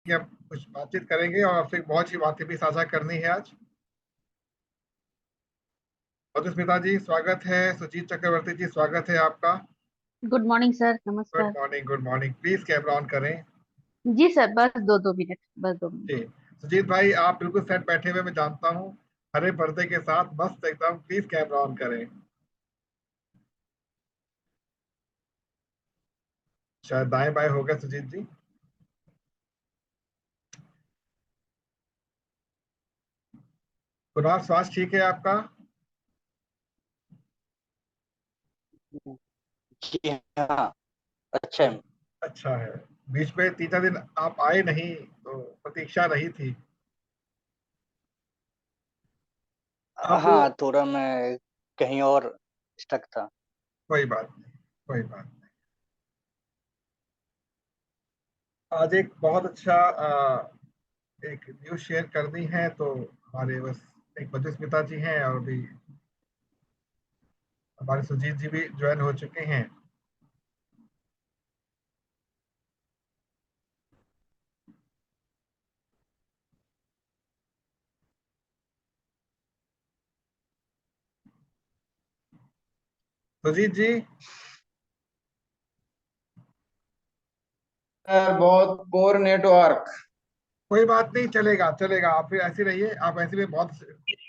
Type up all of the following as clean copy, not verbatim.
कि हम कुछ बातचीत करेंगे और आपसे बहुत सी बातें भी साझा करनी है आज। मधुस्मिता जी स्वागत है, सुजीत चक्रवर्ती जी स्वागत है आपका। गुड मॉर्निंग सर, गुड नमस्कार। Morning, good morning. Please camera on करें। जी सर, बस दो दो मिनट, बस 2 मिनट। जी, सुजीत भाई आप बिल्कुल सेट बैठे हुए मैं जानता हूँ, हरे पर्दे के साथ मस्त एकदम। प्लीज कैमरा ऑन करें। शायद दाएं बाएं हो गए सुजीत जी। कुणाल स्वास्थ्य ठीक है आपका? जी हाँ, अच्छा है। अच्छा है। बीच में 3 4 दिन आप आए नहीं तो प्रतीक्षा रही थी। अब हाँ, थोड़ा मैं कहीं और स्टक था। कोई बात नहीं, कोई बात नहीं। आज एक बहुत अच्छा एक न्यूज शेयर करनी है तो हमारे बस एक मधुस्मिता जी हैं और भी हमारे सुजीत जी भी ज्वाइन हो चुके हैं। सुजीत जी। बहुत पोर नेटवर्क। कोई बात नहीं, चलेगा चलेगा, आप फिर ऐसे रहिए, आप ऐसे में बहुत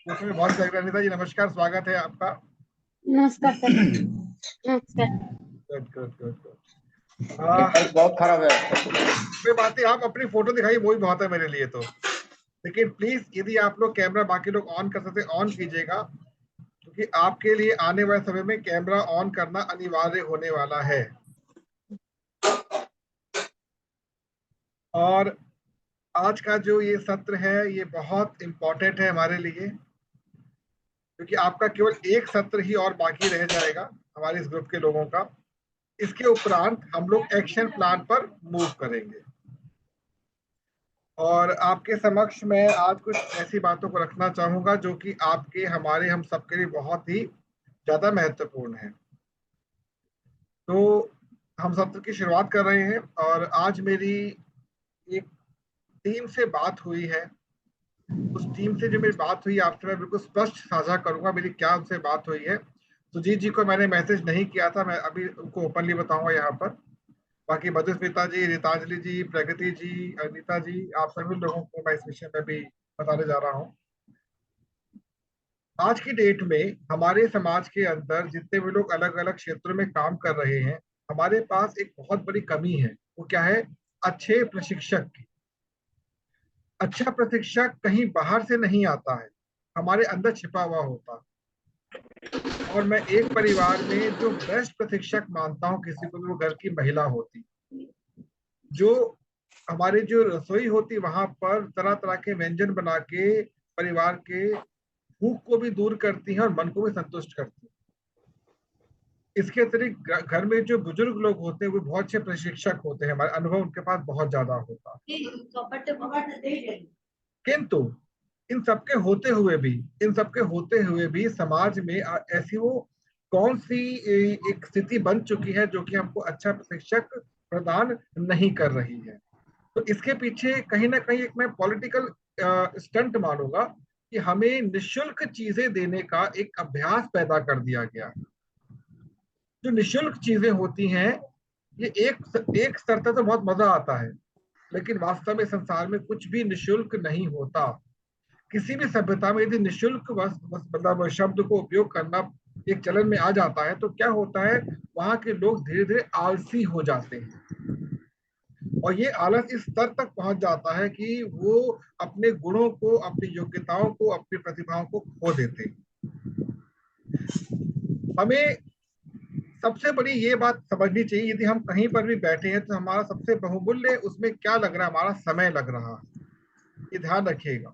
उसमें बहुत सही। अनिता जी नमस्कार, स्वागत है आपका। नमस्कार सर। नमस्कार। Good good good good. Network बहुत खराब है। कोई बात नहीं, आप अपनी फोटो दिखाइए, वो भी बहुत है मेरे लिए तो। लेकिन प्लीज यदि आप लोग कैमरा बाकी लोग ऑन कर सकते ऑन कीजिएगा, क्योंकि आपके लिए आने वाले समय में कैमरा ऑन करना अनिवार्य होने वाला है। और आज का जो ये सत्र है ये बहुत इंपॉर्टेंट है हमारे लिए, क्योंकि आपका केवल एक सत्र ही और बाकी रह जाएगा हमारे इस ग्रुप के लोगों का। इसके उपरांत हम लोग एक्शन प्लान पर मूव करेंगे। और आपके समक्ष मैं आज कुछ ऐसी बातों को रखना चाहूंगा जो कि आपके हमारे हम सबके लिए बहुत ही ज्यादा महत्वपूर्ण है। तो हम सत्र की शुरुआत कर रहे हैं और आज मेरी एक टीम से बात हुई है। उस टीम से जो मेरी बात हुई आपसे मैं बिल्कुल स्पष्ट साझा करूंगा मेरी क्या उनसे बात हुई है। सुजीत जी को मैंने मैसेज नहीं किया था, मैं अभी उनको ओपनली बताऊंगा यहाँ पर। बाकी मधुस्मिता जी, रीतांजलि जी, प्रगति जी, अनीता जी, आप सभी लोगों को मैं इस विषय में भी बताने जा रहा हूँ। आज की डेट में हमारे समाज के अंदर जितने भी लोग अलग अलग क्षेत्रों में काम कर रहे हैं, हमारे पास एक बहुत बड़ी कमी है। वो क्या है? अच्छे प्रशिक्षक की। अच्छा प्रशिक्षक कहीं बाहर से नहीं आता है, हमारे अंदर छिपा हुआ होता है। और मैं एक परिवार में जो बेस्ट प्रशिक्षक मानता हूँ किसी को भी, वो घर की महिला होती, जो हमारी जो रसोई होती वहां पर तरह तरह के व्यंजन बना के परिवार के भूख को भी दूर करती है और मन को भी संतुष्ट करती है। इसके अतिरिक्त घर में जो बुजुर्ग लोग होते हैं वो बहुत अच्छे प्रशिक्षक होते हैं, हमारे अनुभव उनके पास बहुत ज्यादा होता है। किंतु इन सबके होते हुए भी समाज में ऐसी वो कौन सी एक स्थिति बन चुकी है जो कि हमको अच्छा प्रशिक्षक प्रदान नहीं कर रही है। तो इसके पीछे कहीं ना कहीं एक मैं पॉलिटिकल स्टंट मानूंगा कि हमें निशुल्क चीजें देने का एक अभ्यास पैदा कर दिया गया। जो निशुल्क चीजें होती हैं ये एक स्तर तक तो बहुत मजा आता है, लेकिन वास्तव में संसार में कुछ भी निशुल्क नहीं होता। किसी भी सभ्यता में यदि निशुल्क मतलब शब्द को उपयोग करना एक चलन में आ जाता है तो क्या होता है, वहां के लोग धीरे धीरे आलसी हो जाते हैं। और ये आलस इस स्तर तक पहुंच जाता है कि वो अपने गुणों को, अपनी योग्यताओं को, अपनी प्रतिभाओं को खो देते हैं। हमें सबसे बड़ी ये बात समझनी चाहिए, यदि हम कहीं पर भी बैठे हैं तो हमारा सबसे बहुमूल्य उसमें क्या लग रहा है? हमारा समय लग रहा है। ये ध्यान रखिएगा,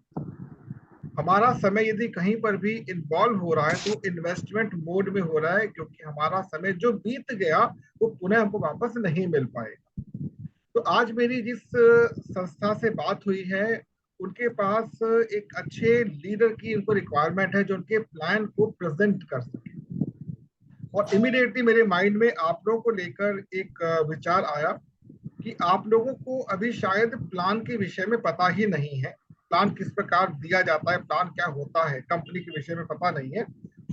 हमारा समय यदि कहीं पर भी इन्वॉल्व हो रहा है तो इन्वेस्टमेंट मोड में हो रहा है, क्योंकि हमारा समय जो बीत गया वो पुनः हमको वापस नहीं मिल पाएगा। तो आज मेरी जिस संस्था से बात हुई है उनके पास एक अच्छे लीडर की उनको रिक्वायरमेंट है जो उनके प्लान को प्रेजेंट कर सके। और इमीडिएटली मेरे माइंड में आप लोगों को लेकर एक विचार आया कि आप लोगों को अभी शायद प्लान के विषय में पता ही नहीं है, प्लान किस प्रकार दिया जाता है, प्लान क्या होता है, कंपनी के विषय में पता नहीं है।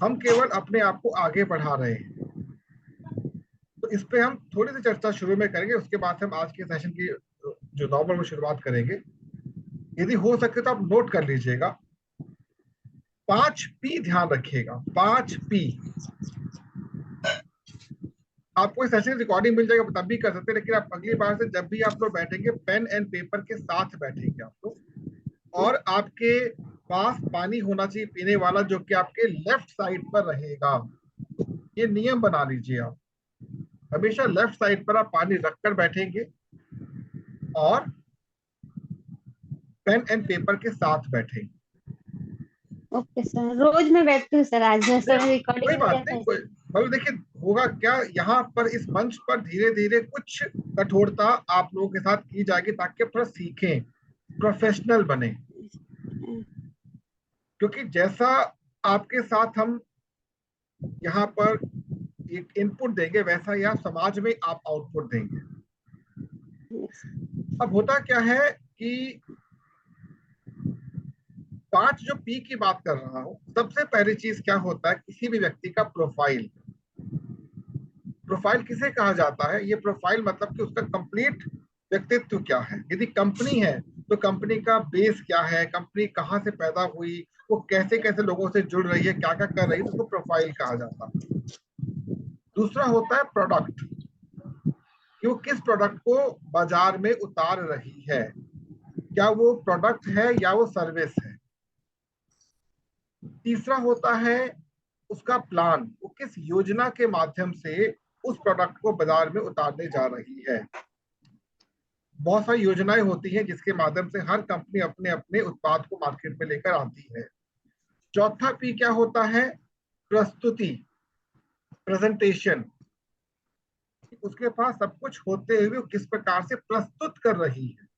हम केवल अपने आप को आगे बढ़ा रहे हैं। तो इस पे हम थोड़ी सी चर्चा शुरू में करेंगे, उसके बाद से हम आज के सेशन की जो नॉर्मल वो शुरुआत करेंगे। यदि हो सके तो आप नोट कर लीजिएगा, 5P ध्यान रखिएगा, 5P। आपको इस सेशन रिकॉर्डिंग मिल जाएगा, तब भी कर सकते हैं, लेकिन आप अगली बार से जब भी आप लोग बैठेंगे पेन एंड पेपर के साथ बैठेंगे आप लोग, और आपके पास पानी होना चाहिए पीने वाला, जो कि आपके लेफ्ट साइड पर रहेगा। ये नियम बना लीजिए, आप हमेशा लेफ्ट साइड पर आप पानी रखकर बैठेंगे और पेन एंड पेपर के साथ बैठेंगे। ओके सर, रोज मैं बैठती हूँ सर, आज सर कोई रिकॉर्डिंग हो बात जाता नहीं, है। कोई मतलब देखिए होगा क्या, यहाँ पर इस मंच पर धीरे धीरे कुछ कठोरता आप लोगों के साथ की जाएगी, ताकि आप थोड़ा सीखें, प्रोफेशनल बने। क्योंकि जैसा आपके साथ हम यहाँ पर एक इनपुट देंगे, वैसा ही आप समाज में आप आउटपुट देंगे। अब होता क्या है कि 5 जो पी की बात कर रहा हूं, सबसे पहली चीज क्या होता है, किसी भी व्यक्ति का प्रोफाइल। प्रोफाइल किसे कहा जाता है? ये प्रोफाइल मतलब कि उसका कंप्लीट व्यक्तित्व क्या है। यदि कंपनी है तो कंपनी का बेस क्या है, कंपनी कहाँ से पैदा हुई, वो कैसे कैसे लोगों से जुड़ रही है, क्या क्या कर रही है, तो उसको प्रोफाइल कहा जाता है। दूसरा होता है प्रोडक्ट, कि वो किस प्रोडक्ट को बाजार में उतार रही है, क्या वो प्रोडक्ट है या वो सर्विस है। तीसरा होता है उसका प्लान, वो किस योजना के माध्यम से उस प्रोडक्ट को बाजार में उतारने जा रही है। बहुत सारी योजनाएं होती हैं जिसके माध्यम से हर कंपनी अपने अपने उत्पाद को मार्केट में लेकर आती है। चौथा पी क्या होता है? प्रस्तुति, प्रेजेंटेशन। उसके पास सब कुछ होते हुए वो किस प्रकार से प्रस्तुत कर रही है।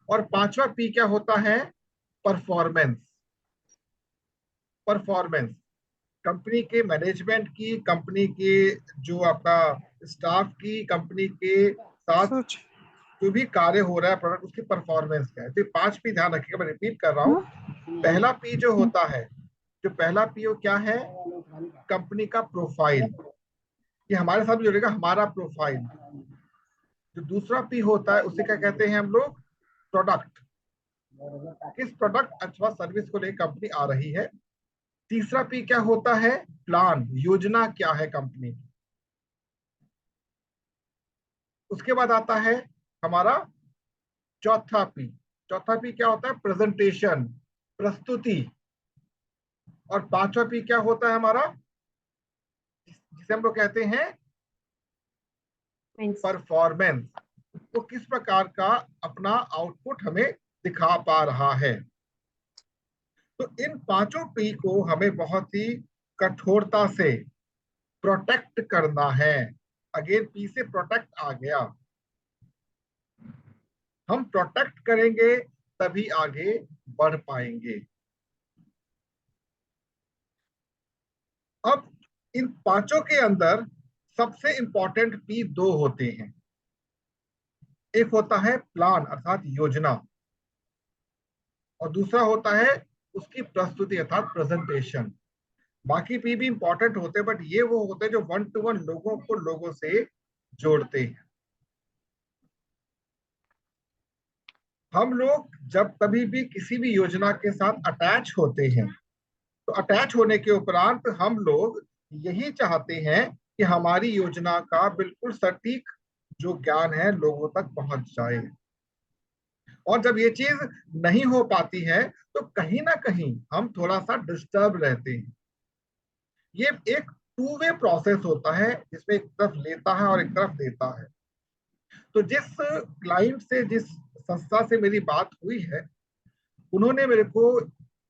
और पांचवा पी क्या होता है? परफॉर्मेंस। परफॉर्मेंस कंपनी के मैनेजमेंट की, कंपनी के जो आपका स्टाफ की, कंपनी के साथ जो भी कार्य हो रहा है प्रोडक्ट, उसकी परफॉर्मेंस क्या है। तो 5P ध्यान रखिएगा, मैं रिपीट कर रहा हूँ। पहला पी जो होता है, जो पहला पी वो क्या है? कंपनी का प्रोफाइल, ये हमारे साथ जुड़ेगा, हमारा प्रोफाइल। जो दूसरा पी होता है उसे क्या कहते हैं हम लोग? प्रोडक्ट, किस प्रोडक्ट अथवा सर्विस को लेकर कंपनी आ रही है। तीसरा पी क्या होता है? प्लान, योजना क्या है कंपनी की। उसके बाद आता है हमारा चौथा पी। चौथा पी क्या होता है? प्रेजेंटेशन, प्रस्तुति। और पांचवा पी क्या होता है हमारा? जिसे हम लोग कहते हैं परफॉर्मेंस, वो किस प्रकार का अपना आउटपुट हमें दिखा पा रहा है। तो इन पांचों पी को हमें बहुत ही कठोरता से प्रोटेक्ट करना है। अगेन पी से प्रोटेक्ट आ गया, हम प्रोटेक्ट करेंगे तभी आगे बढ़ पाएंगे। अब इन पांचों के अंदर सबसे इंपॉर्टेंट पी दो होते हैं। एक होता है प्लान अर्थात योजना, और दूसरा होता है उसकी प्रस्तुति अर्थात प्रेजेंटेशन। बाकी पी भी इंपॉर्टेंट होते हैं, बट ये वो होते हैं जो 1 to 1 लोगों को लोगों से जोड़ते हैं। हम लोग जब कभी भी किसी भी योजना के साथ अटैच होते हैं, तो अटैच होने के उपरांत हम लोग यही चाहते हैं कि हमारी योजना का बिल्कुल सटीक जो ज्ञान है लोगों तक पहुंच जाए। और जब ये चीज नहीं हो पाती है तो कहीं ना कहीं हम थोड़ा सा डिस्टर्ब रहते हैं। ये एक 2 वे प्रोसेस होता है, जिसमें एक तरफ लेता है और एक तरफ देता है। तो जिस क्लाइंट से, जिस संस्था से मेरी बात हुई है, उन्होंने मेरे को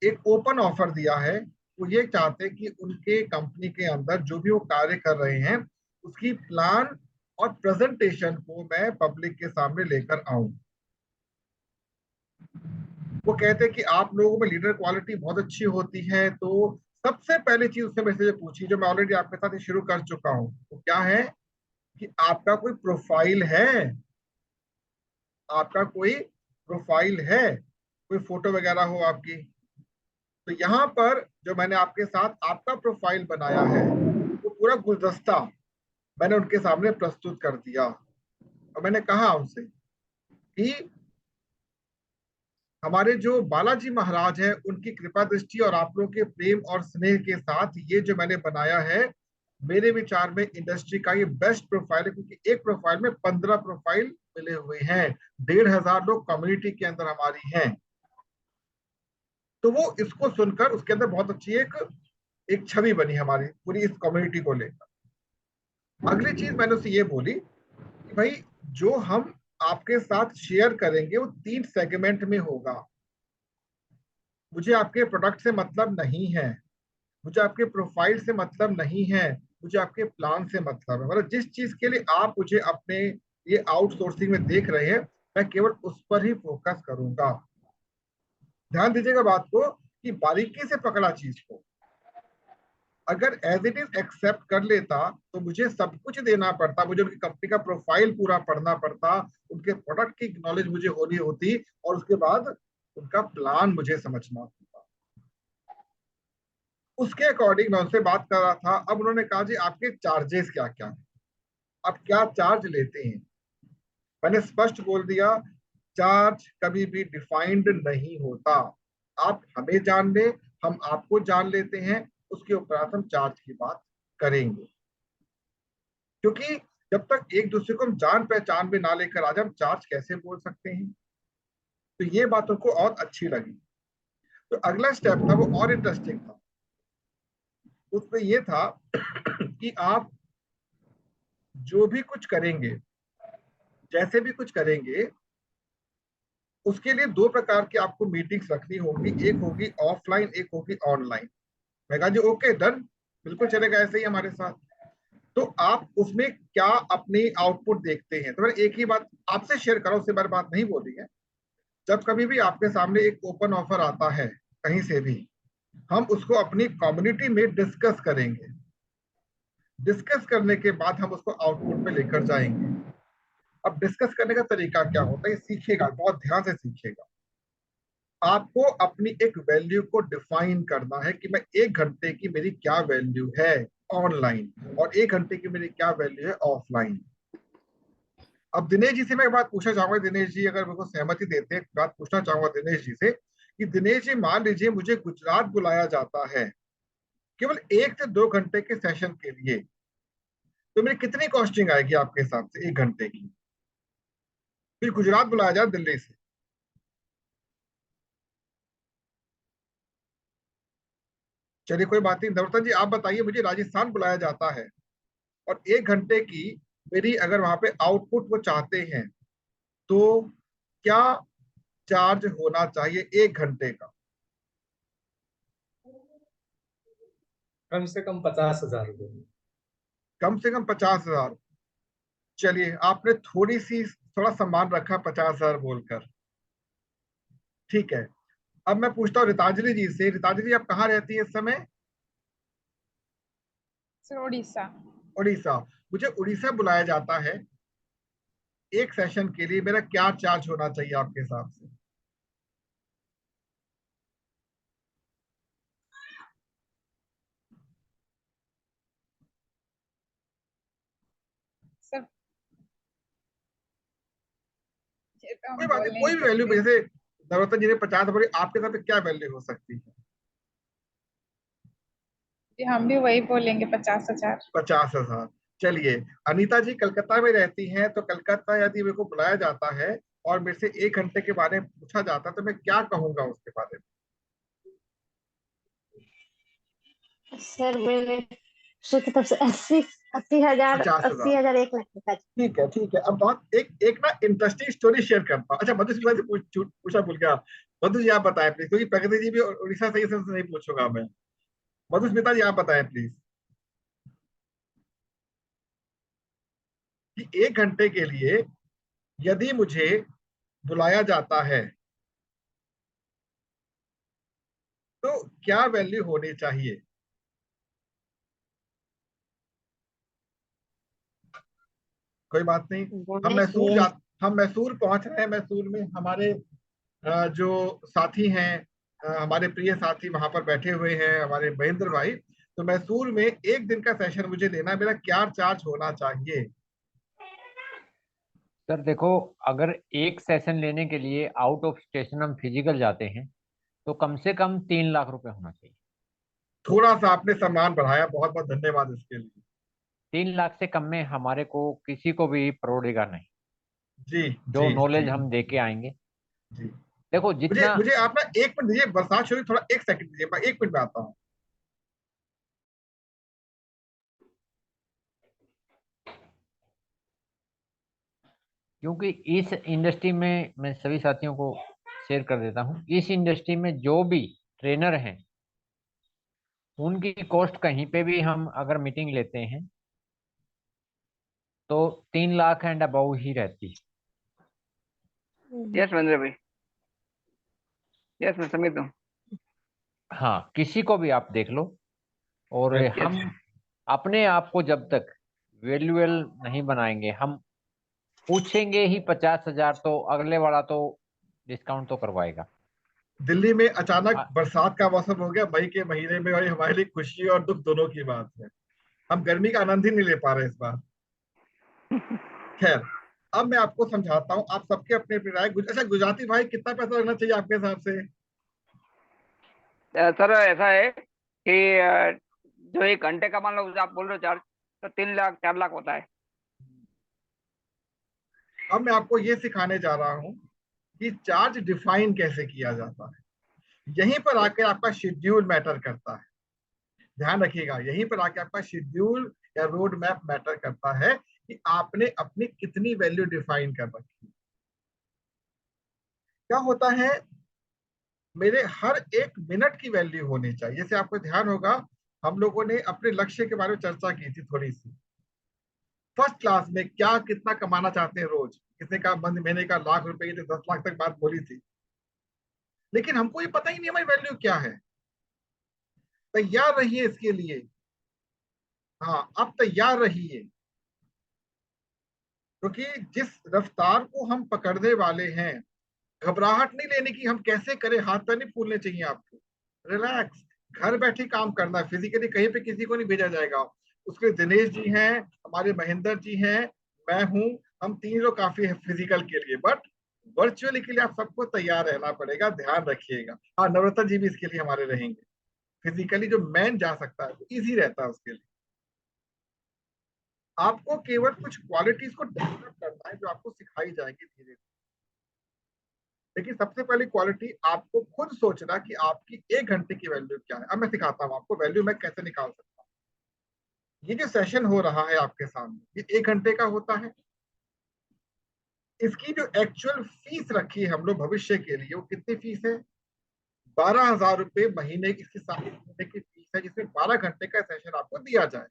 एक ओपन ऑफर दिया है। वो ये चाहते हैं कि उनके कंपनी के अंदर जो भी वो कार्य कर रहे हैं, उसकी प्लान और प्रेजेंटेशन को मैं पब्लिक के सामने लेकर आऊं। वो कहते हैं कि आप लोगों में लीडर क्वालिटी बहुत अच्छी होती है। तो सबसे पहली चीज उसने मेरे से पूछी, जो मैं ऑलरेडी आपके साथ शुरू कर चुका हूं, वो क्या है कि आपका कोई प्रोफाइल है। आपका कोई प्रोफाइल है, कोई फोटो वगैरह हो आपकी। तो यहाँ पर जो मैंने आपके साथ आपका प्रोफाइल बनाया है वो पूरा गुलदस्ता मैंने उनके सामने प्रस्तुत कर दिया और मैंने कहा उनसे कि हमारे जो बालाजी महाराज है उनकी कृपा दृष्टि और आप लोगों के प्रेम और स्नेह के साथ ये जो मैंने बनाया है, मेरे विचार में इंडस्ट्री का ये बेस्ट प्रोफाइल है, क्योंकि एक प्रोफाइल में 15 प्रोफाइल मिले हुए हैं, 1,500 लोग कम्युनिटी के अंदर हमारी हैं। तो वो इसको सुनकर उसके अंदर बहुत अच्छी एक छवि बनी हमारी पूरी इस कम्युनिटी को लेकर। अगली चीज मैंने उससे ये बोली कि भाई जो हम आपके साथ शेयर करेंगे वो 3 सेगमेंट में होगा। मुझे आपके प्रोडक्ट से मतलब नहीं है, मुझे आपके प्रोफाइल से मतलब नहीं है, मुझे आपके प्लान से मतलब है। मतलब जिस चीज के लिए आप मुझे अपने ये आउटसोर्सिंग में देख रहे हैं, मैं केवल उस पर ही फोकस करूंगा। ध्यान दीजिएगा बात को कि बारीकी से पकड़ा चीज को। अगर एज इट इज एक्सेप्ट कर लेता तो मुझे सब कुछ देना पड़ता, मुझे उनकी कंपनी का प्रोफाइल पूरा पढ़ना पड़ता, उनके प्रोडक्ट की नॉलेज मुझे होनी होती और उसके बाद उनका प्लान मुझे समझना होता। उसके अकॉर्डिंग मैं उनसे बात कर रहा था। अब उन्होंने कहा जी आपके चार्जेस क्या क्या है, आप क्या चार्ज लेते हैं। मैंने स्पष्ट बोल दिया चार्ज कभी भी डिफाइंड नहीं होता। आप हमें जान लें, हम आपको जान लेते हैं, उसके उपरांत हम चार्ज की बात करेंगे। क्योंकि जब तक एक दूसरे को हम जान पहचान में ना लेकर आज हम चार्ज कैसे बोल सकते हैं। तो ये बात उनको और अच्छी लगी। तो अगला स्टेप था वो और इंटरेस्टिंग था। उसमें ये था कि आप जो भी कुछ करेंगे, जैसे भी कुछ करेंगे, उसके लिए 2 प्रकार की आपको मीटिंग्स रखनी होंगी, एक होगी ऑफलाइन, एक होगी ऑनलाइन। मैं कहा जी ओके डन, बिल्कुल चलेगा ऐसे ही हमारे साथ। तो आप उसमें क्या अपनी आउटपुट देखते हैं। तो मैंने एक ही बात आपसे शेयर करा, उससे बार बात नहीं बोली है। जब कभी भी आपके सामने एक ओपन ऑफर आता है कहीं से भी, हम उसको अपनी कम्युनिटी में डिस्कस करेंगे। डिस्कस करने के बाद हम उसको आउटपुट पे लेकर जाएंगे। अब डिस्कस करने का तरीका क्या होता है, सीखेगा, बहुत ध्यान से सीखेगा। आपको अपनी एक वैल्यू को डिफाइन करना है कि मैं 1 घंटे की मेरी क्या वैल्यू है ऑनलाइन और 1 घंटे की मेरी क्या वैल्यू है ऑफलाइन। अब दिनेश जी से मैं एक बात पूछना चाहूंगा, दिनेश जी अगर मेरे को सहमति देते हैं, बात पूछना चाहूंगा दिनेश जी से कि दिनेश जी मान लीजिए मुझे गुजरात बुलाया जाता है केवल 1 से 2 घंटे के सेशन के लिए, तो मेरी कितनी कॉस्टिंग आएगी आपके हिसाब से 1 घंटे की। फिर गुजरात बुलाया जाए दिल्ली से, चलिए कोई बात नहीं। नवरतन जी आप बताइए, मुझे राजस्थान बुलाया जाता है और 1 घंटे की मेरी अगर वहां पे आउटपुट वो चाहते हैं, तो क्या चार्ज होना चाहिए 1 घंटे का। कम से कम 50,000 रुपये। कम से कम 50,000। चलिए आपने थोड़ा सम्मान रखा 50,000 बोलकर, ठीक है। अब मैं पूछता हूँ रितांजलि जी से। रितांजलि जी आप कहाँ रहती है इस समय। सर उड़ीसा। उड़ीसा। मुझे उड़ीसा बुलाया जाता है एक सेशन के लिए, मेरा क्या चार्ज होना चाहिए आपके हिसाब से। सर ये तो कोई हम बात बोल नहीं, नहीं कोई भी वैल्यू, सकते। जैसे नवरत्न जी ने 50 बोली, आपके हिसाब से क्या वैल्यू हो सकती है। जी हम भी वही बोलेंगे 50,000। 50,000। चलिए अनीता जी कलकत्ता में रहती हैं, तो कलकत्ता यदि मेरे को बुलाया जाता है और मेरे से 1 घंटे के बारे में पूछा जाता है, तो मैं क्या कहूंगा उसके बारे में। सर मैंने सोचा तब से 80,000, 50,000। 80,000, 1 लाख तक का। ठीक है ठीक है। अब बहुत एक एक ना इंटरेस्टिंग स्टोरी शेयर करता हूँ। अच्छा मधुस्मिता से पूछा भूल गया। मधु जी आप बताएं प्लीज, क्योंकि प्रगति जी भी उड़ीसा सही से नहीं पूछूंगा मैं। मधुस्मिता जी आप बताएं प्लीज कि 1 घंटे के लिए यदि मुझे बुलाया जाता है तो क्या वैल्यू होनी चाहिए। कोई बात नहीं, हम बोलने मैसूर चाहिए। जा हम मैसूर पहुंच रहे हैं। मैसूर में हमारे जो साथी हैं, हमारे प्रिय साथी वहां पर बैठे हुए हैं, हमारे महेंद्र भाई। तो मैसूर में एक दिन का सेशन मुझे लेना है, मेरा क्या चार्ज होना चाहिए? सर देखो, अगर एक सेशन लेने के लिए आउट ऑफ स्टेशन हम फिजिकल जाते हैं तो कम से कम 3 लाख रुपए होना चाहिए। थोड़ा सा आपने सम्मान बढ़ाया, बहुत बहुत धन्यवाद इसके लिए। 3 लाख से कम में हमारे को किसी को भी परोड़ेगा नहीं, जी जो जी नॉलेज जी हम दे के आएंगे। जी। देखो मुझे जितना मुझे आप ना 1 मिनट दीजिए, बरसात शुरू, थोड़ा 1 सेकंड दीजिए, मैं 1 मिनट में आता हूँ। क्योंकि इस इंडस्ट्री में मैं सभी साथियों को शेयर कर देता हूँ, इस इंडस्ट्री में जो भी ट्रेनर हैं उनकी कॉस्ट कहीं पे भी हम अगर मीटिंग लेते हैं तो 3 लाख एंड अबव ही रहती है। यस महेंद्र भाई, यस मैं समझता हूँ। हाँ, किसी को भी आप देख लो। और हम अपने आप को जब तक वैल्यूएबल नहीं बनाएंगे, हम पूछेंगे ही 50,000 तो अगले वाला तो डिस्काउंट तो करवाएगा। दिल्ली में अचानक आ- बरसात का मौसम हो गया मई के महीने में, और ये हमारे लिए खुशी और दुख दोनों की बात है। हम गर्मी का आनंद ही नहीं ले पा रहे इस बार। खैर, अब मैं आपको समझाता हूँ। आप सबके अपने अपनी राय। अच्छा गुजराती भाई, कितना पैसा लगना चाहिए आपके हिसाब से? सर ऐसा है कि जो 1 घंटे का मान लो आप बोल रहे हो चार्ज, तो 3 लाख 4 लाख होता है। अब मैं आपको ये सिखाने जा रहा हूँ कि चार्ज डिफाइन कैसे किया जाता है। यहीं पर आके आपका शेड्यूल मैटर करता है। ध्यान रखिएगा, यहीं पर आके आपका शेड्यूल या रोड मैप मैटर करता है कि आपने अपनी कितनी वैल्यू डिफाइन कर रखी है। क्या होता है, मेरे हर 1 मिनट की वैल्यू होनी चाहिए। जैसे आपको ध्यान होगा, हम लोगों ने अपने लक्ष्य के बारे में चर्चा की थी थोड़ी सी फर्स्ट क्लास में। क्या कितना कमाना चाहते हैं रोज? किसी का महीने का लाख रुपए की 10 लाख तक बात बोली थी, लेकिन हमको ये पता ही नहीं हमारी वैल्यू क्या है। तैयार रहिए इसके लिए। हाँ, अब तैयार रहिए, क्योंकि जिस रफ्तार को हम पकड़ने वाले हैं, घबराहट नहीं लेने की। हम कैसे करें, हाथ पैर नहीं फूलने चाहिए आपको। रिलैक्स, घर बैठे काम करना है। फिजिकली कहीं पे किसी को नहीं भेजा जाएगा। उसके लिए दिनेश जी हैं, हमारे महेंद्र जी हैं, मैं हूं। हम 3 लोग काफी है फिजिकल के लिए, बट वर्चुअली के लिए आप सबको तैयार रहना पड़ेगा। ध्यान रखिएगा। हाँ, नवरत्न जी भी इसके लिए हमारे रहेंगे। फिजिकली जो मैन जा सकता है तो ईजी रहता है उसके लिए। आपको केवल कुछ क्वालिटीज को डेवलप करना है जो आपको सिखाई जाएंगी धीरे धीरे। लेकिन सबसे पहली क्वालिटी आपको खुद सोचना कि आपकी 1 घंटे की वैल्यू क्या है। अब मैं सिखाता हूँ आपको वैल्यू मैं कैसे निकाल सकता हूँ। ये जो सेशन हो रहा है आपके सामने, ये 1 घंटे का होता है। इसकी जो एक्चुअल फीस रखी है हम लोग भविष्य के लिए, वो कितनी फीस है? 12,000 रुपए महीने की। इसकी सारी महीने की फीस है, जिसमें 12 घंटे का सेशन आपको दिया जाए,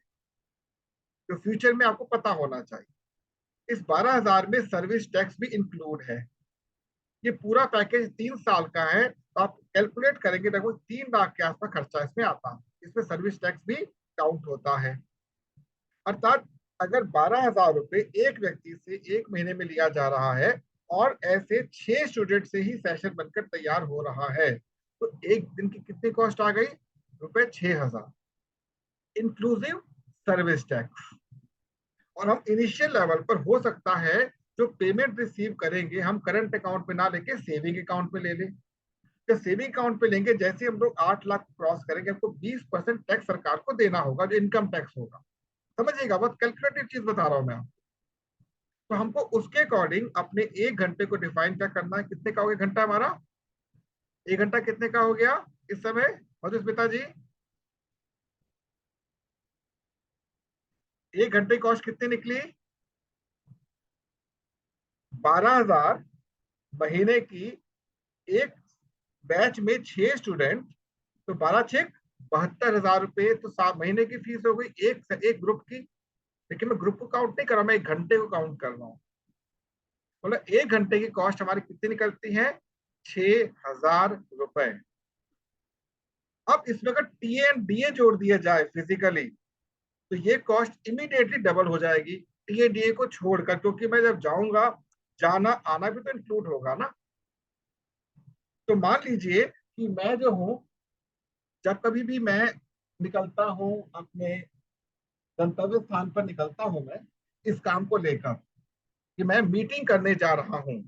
जो फ्यूचर में आपको पता होना चाहिए। इस 12,000 में सर्विस टैक्स भी इंक्लूड है। ये पूरा पैकेज 3 साल का है, तो आप कैलकुलेट करेंगे लगभग 3 लाख के आसपास खर्चा इसमें आता है। इसमें सर्विस टैक्स भी काउंट होता है। अर्थात अगर 12,000 रुपए एक व्यक्ति से 1 महीने में लिया जा रहा है, और ऐसे 6 स्टूडेंट से ही सेशन बनकर तैयार हो रहा है, तो एक दिन की कितनी कॉस्ट आ गई? रुपए 6,000 इंक्लूसिव सर्विस टैक्स। और हम इनिशियल लेवल पर हो सकता है जो पेमेंट रिसीव करेंगे, हम करंट अकाउंट में ना लेके सेविंग अकाउंट में ले लें। तो सेविंग अकाउंट पे लेंगे, जैसे हम लोग 8 लाख क्रॉस करेंगे, हमको 20% टैक्स सरकार को देना होगा, जो इनकम टैक्स होगा। समझिएगा, बहुत कैलकुलेटिव चीज बता रहा हूं मैं आपको। तो हमको उसके अकॉर्डिंग अपने 1 घंटे को डिफाइन क्या करना है। कितने का हो गया घंटा हमारा? 1 घंटा कितने का हो गया इस समय मधुस्मिता जी? 1 घंटे कॉस्ट कितनी निकली? 12,000 महीने की। एक बैच में 6 स्टूडेंट, तो 12 6 72,000 रुपए। तो 7 महीने की फीस हो गई एक ग्रुप की। लेकिन मैं ग्रुप को काउंट नहीं कर रहा, मैं 1 घंटे को काउंट कर रहा हूँ। मतलब 1 घंटे की कॉस्ट हमारी कितनी निकलती है? 6,000 रुपए। अब इसमें अगर टी एंड डीए जोड़ दिया जाए फिजिकली, तो ये कॉस्ट इमीडिएटली डबल हो जाएगी टीए डीए को छोड़कर। क्योंकि मैं जब जाऊंगा जाना आना भी तो इंक्लूड होगा ना। तो मान लीजिए कि मैं जो हूं, जब कभी भी मैं निकलता हूं अपने गंतव्य स्थान पर, निकलता हूं मैं इस काम को लेकर कि मैं मीटिंग करने जा रहा हूं,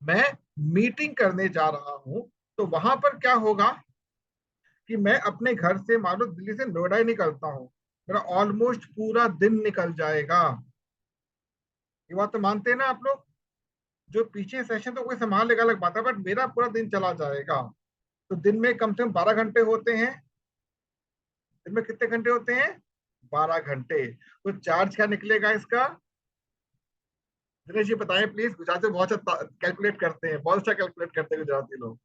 मैं मीटिंग करने जा रहा हूं, तो वहां पर क्या होगा कि मैं अपने घर से मान लो दिल्ली से नोएडा ही निकलता हूं, मेरा ऑलमोस्ट पूरा दिन निकल जाएगा। ये बात तो मानते हैं ना आप लोग? जो पीछे सेशन तो कोई संभाल लेगा अलग बात है, बट मेरा पूरा दिन चला जाएगा। तो दिन में कम से कम 12 घंटे होते हैं। दिन में कितने घंटे होते हैं? 12 घंटे। तो चार्ज क्या निकलेगा इसका? दिनेश जी बताएं प्लीज, गुजराती बहुत अच्छा कैलकुलेट करते हैं, बहुत अच्छा कैलकुलेट करते हैं गुजराती लोग।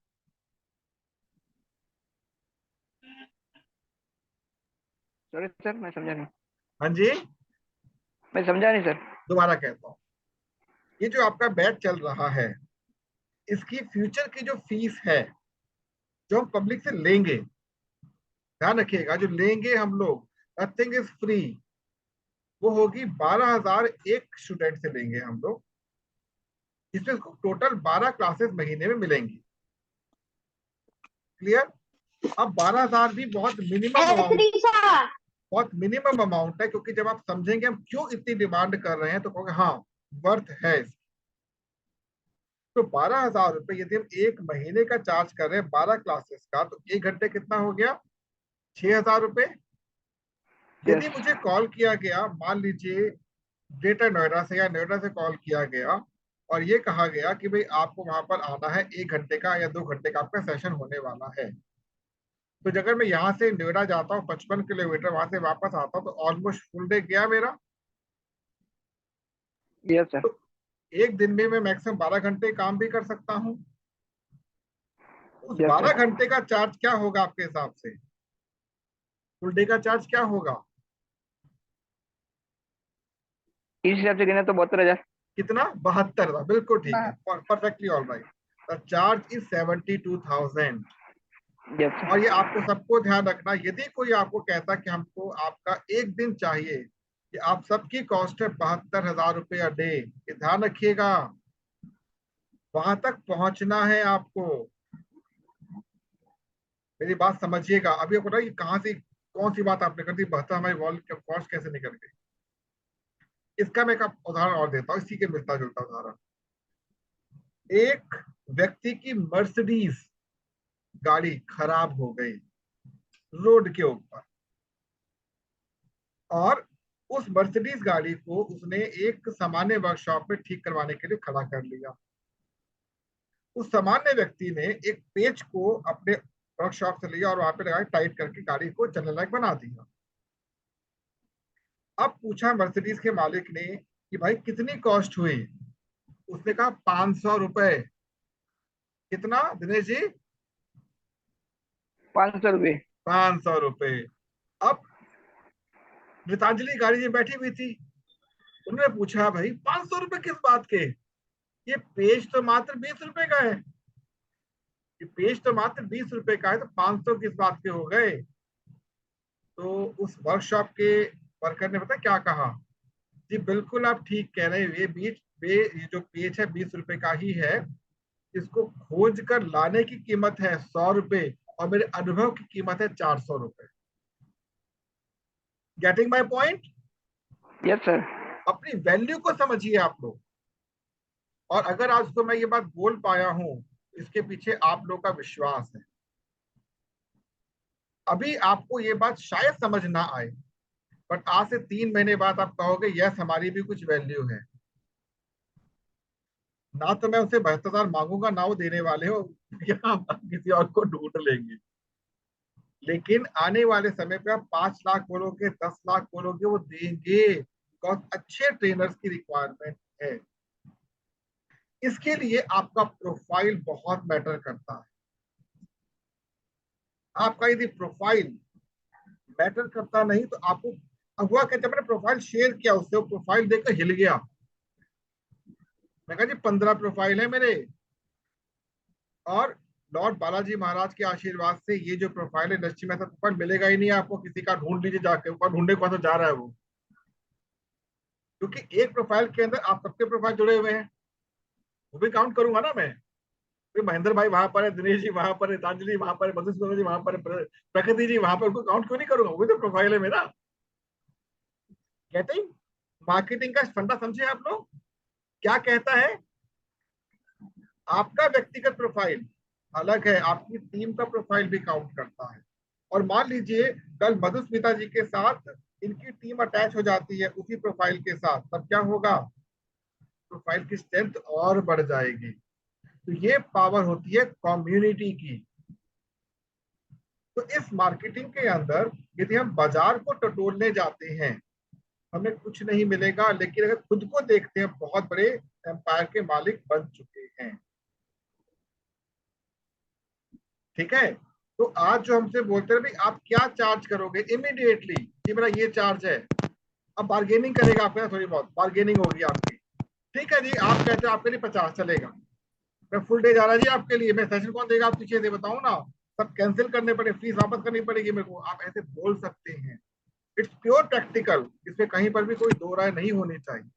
सॉरी सर, मैं समझा नहीं। हाँ जी, मैं समझा नहीं सर। दोबारा कहता हूँ, ये जो आपका बैच चल रहा है, इसकी फ्यूचर की जो फीस है, जो हम पब्लिक से लेंगे, ध्यान रखिएगा, जो लेंगे हम लोग, नथिंग इज फ्री, वो होगी 12,000 एक स्टूडेंट से लेंगे हम लोग, जिसमें टोटल 12 क्लासेस महीने में मिलेंगी। क्लियर? अब 12,000 भी बहुत मिनिमम अमाउंट, बहुत मिनिमम अमाउंट है, क्योंकि जब आप समझेंगे हम क्यों इतनी डिमांड कर रहे हैं तो कहोगे हाँ वर्थ है। तो 12,000 रुपए यदि हम एक महीने का चार्ज कर रहे हैं 12 क्लासेस का, तो एक घंटे कितना हो गया? 6,000 रुपए। यदि मुझे कॉल किया गया, मान लीजिए ग्रेटर नोएडा से या नोएडा से कॉल किया गया और ये कहा गया कि भाई आपको वहां पर आना है, 1 घंटे का या 2 घंटे का आपका सेशन होने वाला है, तो अगर मैं यहाँ से नोएडा जाता हूँ 55 किलोमीटर, वहां से वापस आता हूँ, तो ऑलमोस्ट फुल डे गया मेरा। Yes sir. तो एक दिन में मैं मैक्सिमम 12 घंटे काम भी कर सकता हूँ। उस यस 12 सर। घंटे का चार्ज क्या होगा आपके हिसाब से? फुल डे का चार्ज क्या होगा? इस हिसाब से गिने तो 72,000। कितना? 72,000। बिल्कुल ठीक है, बा- perfectly all right. The charge is 72,000। Yes और सर। ये आपको सबको ध्यान रखना, यदि कोई आपको कहता कि हमको आपका एक दिन चाहिए, कि आप सबकी कॉस्ट है 72,000 रुपये अ डे, ये ध्यान रखिएगा, वहां तक पहुंचना है आपको। मेरी बात समझिएगा। अभी आपको ना ये कहाँ से कौन सी बात आपने कर दी, 72 हमारी वॉल कॉस्ट कैसे निकल गई? इसका मैं एक उदाहरण और देता हूँ, इसी के मिलता जुलता उदाहरण। एक व्यक्ति की मर्सिडीज गाड़ी खराब हो गई रोड के ऊपर, और उस मर्सिडीज गाड़ी को उसने एक सामान्य वर्कशॉप में ठीक करवाने के लिए खड़ा कर लिया। उस सामान्य व्यक्ति ने एक पेच को अपने वर्कशॉप से लिया और वहां पे लगा टाइट करके गाड़ी को चलने लायक बना दिया। अब पूछा मर्सिडीज के मालिक ने कि भाई कितनी कॉस्ट हुई? उसने कहा 500 रुपए। कितना दिनेश जी? 500 रुपये। 500 रुपए। अब गीतांजलि गाड़ी में बैठी हुई थी, उन्होंने पूछा भाई 500 रुपए किस बात के? ये पेज तो मात्र 20 रुपए का है, ये पेज तो मात्र 20 रुपए का है, तो 500 किस बात के हो गए? तो उस वर्कशॉप के वर्कर ने पता क्या कहा? जी बिल्कुल आप ठीक कह रहे हैं, ये जो पेज है 20 रुपए का ही है, इसको खोज कर लाने की कीमत है 100 रुपए और मेरे अनुभव की कीमत है 400 रुपए। Getting my point? Yes sir. अपनी वैल्यू को समझिए आप लोग। और अगर आज तो मैं ये बात बोल पाया हूं, इसके पीछे आप लोग का विश्वास है। अभी आपको ये बात शायद समझ ना आए, बट आज से 3 महीने बाद आप कहोगे यस हमारी भी कुछ वैल्यू है। ना तो मैं उसे 72,000 मांगूंगा, ना वो देने वाले हो, या हम किसी और को ढूंढ लेंगे। लेकिन आने वाले समय पे आप 5 लाख बोलोगे, 10 लाख बोलोगे, वो देंगे, बिकॉज अच्छे ट्रेनर्स की रिक्वायरमेंट है। इसके लिए आपका प्रोफाइल बहुत मैटर करता है। आपका यदि प्रोफाइल मैटर करता नहीं तो आपको, हुआ क्या, जब मैंने प्रोफाइल शेयर किया उससे, वो प्रोफाइल देखकर हिल गया। मैं कहा जी 15 प्रोफाइल है मेरे, और लॉर्ड बालाजी महाराज के आशीर्वाद से ये जो प्रोफाइल है, इंडस्ट्री में ऐसा प्रोफाइल मिलेगा ही नहीं आपको किसी का, ढूंढ लीजिए जाके, ऊपर ढूंढने को तो जा रहा है वो। क्योंकि एक प्रोफाइल के अंदर आप सबके प्रोफाइल जुड़े हुए हैं, वो भी काउंट करूंगा ना मैं। तो महेंद्र भाई वहां पर है, दिनेश जी वहां पर है, गीतांजलि वहां पर है, मधुसूदन जी वहां पर है, प्रकृति जी वहां पर, उनको काउंट क्यों नहीं करूंगा? वो भी तो प्रोफाइल है मेरा। कहते हैं मार्केटिंग का फंडा समझे आप लोग, क्या कहता है? आपका व्यक्तिगत प्रोफाइल अलग है, आपकी टीम का प्रोफाइल भी काउंट करता है। और मान लीजिए कल मधुस्मिता जी के साथ इनकी टीम अटैच हो जाती है उसी प्रोफाइल के साथ, तब क्या होगा? प्रोफाइल की स्ट्रेंथ और बढ़ जाएगी। तो ये पावर होती है कम्युनिटी की। तो इस मार्केटिंग के अंदर यदि हम बाजार को टटोलने जाते हैं, हमें कुछ नहीं मिलेगा, लेकिन अगर खुद को देखते हैं बहुत बड़े एम्पायर के मालिक बन चुके हैं। ठीक है, तो आज जो हमसे बोलते हैं भाई आप क्या चार्ज करोगे, इमीडिएटली कि मेरा ये चार्ज है। अब बार्गेनिंग करेगा आपके साथ, थोड़ी बहुत बार्गेनिंग होगी आपकी। ठीक है जी, आप कहते हो आपके लिए 50 चलेगा, मैं फुल डे जा रहा जी आपके लिए, मैं सेशन कौन देगा आप पीछे से बताओ ना, सब कैंसिल करने पड़े, फीस वापस करनी पड़ेगी मेरे को, आप ऐसे बोल सकते हैं। इट्स प्योर प्रैक्टिकल, इसमें कहीं पर भी कोई दो राय नहीं होनी चाहिए।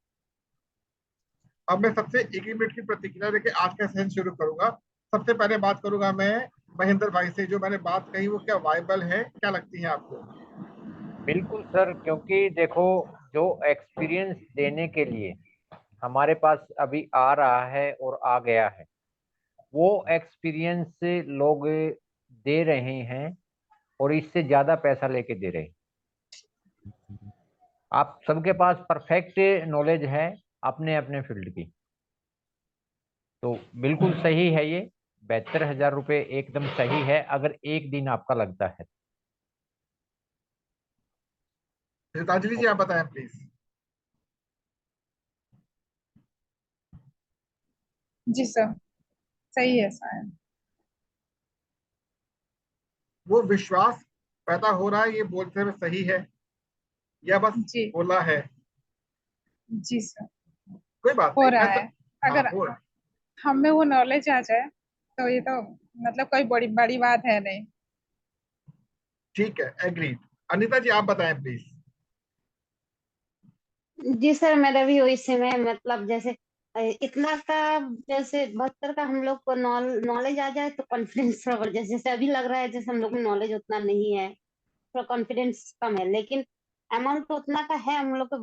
अब मैं सबसे एक मिनट की प्रतिक्रिया लेके आज का सेशन शुरू करूंगा। सबसे पहले बात करूंगा मैं महेंद्र भाई से, जो मैंने बात कही वो क्या वायबल है, क्या लगती है आपको? बिल्कुल सर, क्योंकि देखो जो एक्सपीरियंस देने के लिए हमारे पास अभी आ रहा है और आ गया है, वो एक्सपीरियंस से लोग दे रहे हैं और इससे ज्यादा पैसा लेके दे रहे हैं। आप सबके पास परफेक्ट नॉलेज है अपने अपने फील्ड की, तो बिल्कुल सही है ये। 72,000 रुपये एकदम सही है अगर एक दिन आपका लगता है। गीतांजलि जी आप बताएं प्लीज। जी सर, सही है सर। वो विश्वास पैदा हो रहा है ये बोलते हुए सही है, या बस जी बोला है? जी सर, कोई बात हो नहीं, रहा मैं है। सब हाँ अगर हो रहा है। हम में वो नॉलेज आ जाए तो ये तो मतलब कोई बड़ी बड़ी बात है नहीं। ठीक है, एग्रीड। अनिता जी आप बताएं प्लीज। जी सर, मेरा भी वही सेम है। मतलब जैसे इतना का, जैसे 72 का हम लोग को नॉलेज आ जाए तो कॉन्फिडेंस थोड़ा बढ़ जाए। जैसे अभी लग रहा है जैसे हम लोग में नॉलेज उतना नहीं है, थोड़ा कॉन्फिडेंस कम है, लेकिन अमाउंट तो उतना का है, हम लोग का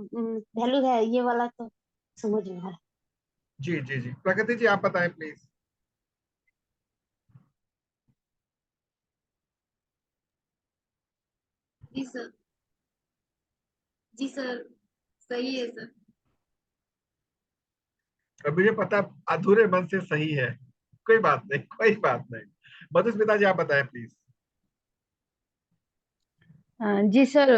वैल्यू है ये वाला, तो समझ में आ रहा है। जी जी जी, प्रकृति जी आप बताएं प्लीज। जी सर। जी सर, सही है सर। अब मुझे पता है अधूरे मन से सही है, कोई बात नहीं, कोई बात नहीं। मधुस्मिता जी आप बताएं प्लीज। जी सर,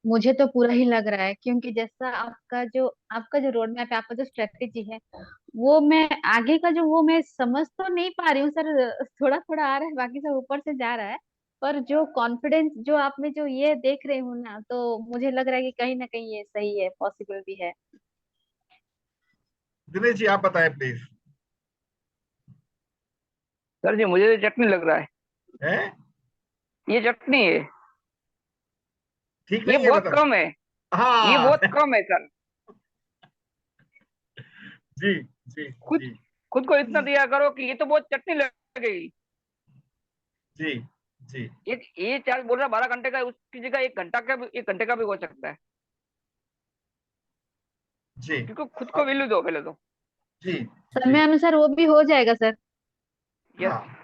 मुझे तो पूरा ही लग रहा है, क्योंकि जैसा आपका जो रोड मैप है, आपका जो स्ट्रेटेजी है, वो मैं आगे का जो वो मैं समझ तो नहीं पा रही हूँ सर। थोड़ा थोड़ा आ रहा है, बाकी सब ऊपर से जा रहा है। पर जो कॉन्फिडेंस जो आप में जो ये देख रहे हूँ ना, तो मुझे लग रहा है कि कहीं ना कहीं ये सही है, पॉसिबल भी है। दिनेश जी आप बताएं प्लीज। सर जी मुझे तो चटनी लग रहा है। हैं? ये चटनी है। ठीक ये नहीं है बहुत मतलब? कम है। ये हाँ बहुत कम है सर। जी जी खुद जी खुद को इतना दिया करो कि ये तो बहुत चटनी लगेगी। जी जी ये चार्ज बोल रहा 12 घंटे का, उसकी जगह 1 घंटे का भी हो सकता है। जी क्योंकि खुद को वैल्यू दो पहले तो। जी जी। समय अनुसार वो भी हो जाएगा सर। यस। हाँ,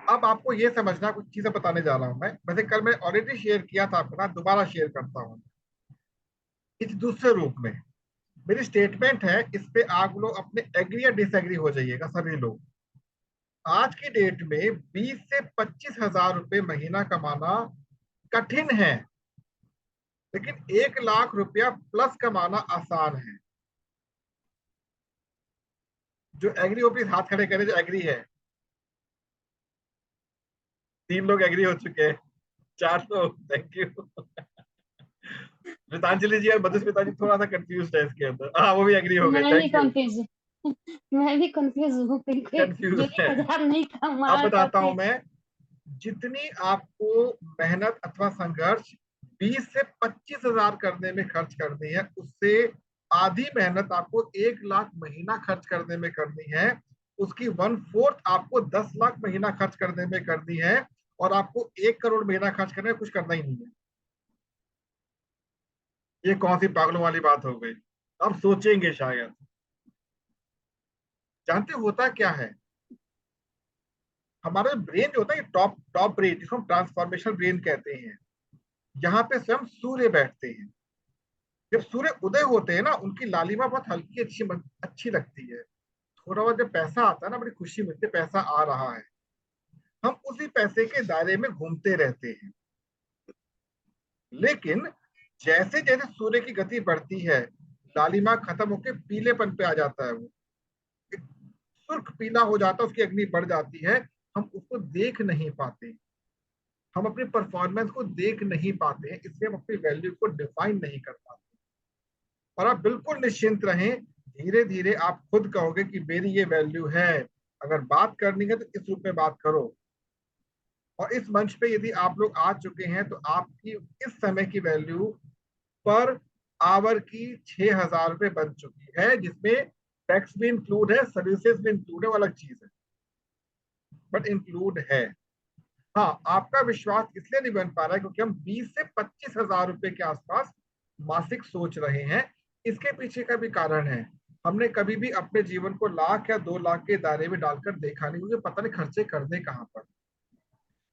अब आपको ये समझना, कुछ चीजें बताने जा रहा हूं मैं, वैसे कल मैं ऑलरेडी शेयर किया था आपके साथ, दोबारा शेयर करता हूँ इस दूसरे रूप में। मेरी स्टेटमेंट है, इस पे आप लोग अपने एग्री या डिसएग्री हो जाइएगा सभी लोग। आज की डेट में 20 से 25,000 रुपए महीना कमाना कठिन है, लेकिन 1 लाख रुपया प्लस कमाना आसान है। जो एग्री हो प्लीज हाथ खड़े करें, जो एग्री है। 3 लोग एग्री हो चुके हैं, 4 लोग, थैंक यू। गीतांजलि जी और मधुस्मिता जी थोड़ा सा कंफ्यूज है इसके अंदर, हाँ वो भी एग्री हो गए, मैं भी थैंक यू। कंफ्यूज मैं भी कंफ्यूज हूँ, क्योंकि जो कंफ्यूज है। 1,000 नहीं अब कमा बताता हूं सकते। मैं, जितनी आपको मेहनत अथवा संघर्ष 20 से 25,000 करने में खर्च करनी है, उससे आधी मेहनत आपको 1 लाख महीना खर्च करने में करनी है, उसकी 1/4 आपको 10 लाख महीना खर्च करने में करनी है, और आपको 1 करोड़ महीना खर्च करने में कुछ करना ही नहीं है। ये कौन सी पागलों वाली बात हो गई? आप सोचेंगे शायद। जानते होता क्या है? हमारा ब्रेन जो होता है, टॉप टॉप ब्रेन, जिसको हम ट्रांसफॉर्मेशन ब्रेन कहते हैं, यहाँ पे स्वयं सूर्य बैठते हैं। जब सूर्य उदय होते हैं ना, उनकी लालिमा बहुत हल्की अच्छी लगती है। थोड़ा बहुत जब पैसा आता है ना, बड़ी खुशी मिलती है, पैसा आ रहा है। हम उसी पैसे के दायरे में घूमते रहते हैं। लेकिन जैसे जैसे सूर्य की गति बढ़ती है, लालिमा खत्म होकर पीलेपन पे आ जाता है, वो सुर्ख पीला हो जाता है, उसकी अग्नि बढ़ जाती है, हम उसको देख नहीं पाते, हम अपनी परफॉर्मेंस को देख नहीं पाते हैं, इसलिए हम अपनी वैल्यू को डिफाइन नहीं कर पाते। और आप बिल्कुल निश्चिंत रहें, धीरे धीरे आप खुद कहोगे कि मेरी ये वैल्यू है, अगर बात करनी है तो इस रूप में बात करो। और इस मंच पे यदि आप लोग आ चुके हैं तो आपकी इस समय की वैल्यू पर आवर की 6,000 रुपये बन चुकी है, जिसमें टैक्स भी इंक्लूड है, सर्विसेज भी इंक्लूड है, वो अलग चीज है, बट इंक्लूड है। हाँ, आपका विश्वास इसलिए नहीं बन पा रहा है क्योंकि हम 20 से 25,000 रुपए के आसपास मासिक सोच रहे हैं। इसके पीछे का भी कारण है, हमने कभी भी अपने जीवन को लाख या 2 लाख के दायरे में डालकर देखा नहीं, मुझे पता नहीं खर्चे करने कहाँ पर।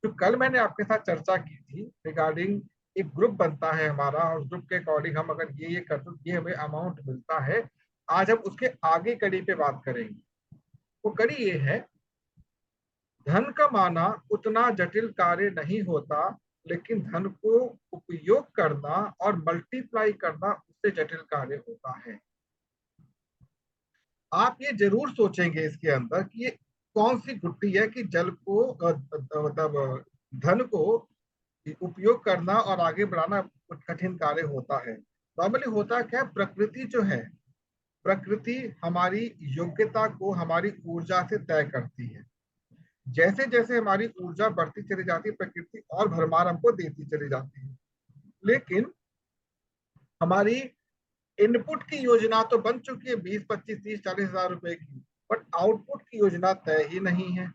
तो कल मैंने आपके साथ चर्चा की थी रिगार्डिंग एक ग्रुप बनता है हमारा, और उस ग्रुप के अकॉर्डिंग हम अगर ये करते तो ये हमें अमाउंट मिलता है। आज हम उसके आगे कड़ी पे बात करेंगे। वो कड़ी ये है, धन कमाना उतना जटिल कार्य नहीं होता, लेकिन धन को उपयोग करना और मल्टीप्लाई करना उससे जटिल कार्य होता है। आप ये जरूर सोचेंगे इसके अंदर कि ये कौन सी गुट्टी है कि जल को मतलब धन को उपयोग करना और आगे बढ़ाना कठिन कार्य होता है। नॉर्मली होता क्या है, प्रकृति जो है, प्रकृति हमारी योग्यता को हमारी ऊर्जा से तय करती है। जैसे जैसे हमारी ऊर्जा बढ़ती चली जाती है, प्रकृति और भरमार हमको देती चली जाती है। लेकिन हमारी इनपुट की योजना तो बन चुकी है 20, 25, 30, 40,000 रुपए की, बट आउटपुट की योजना तय ही नहीं है।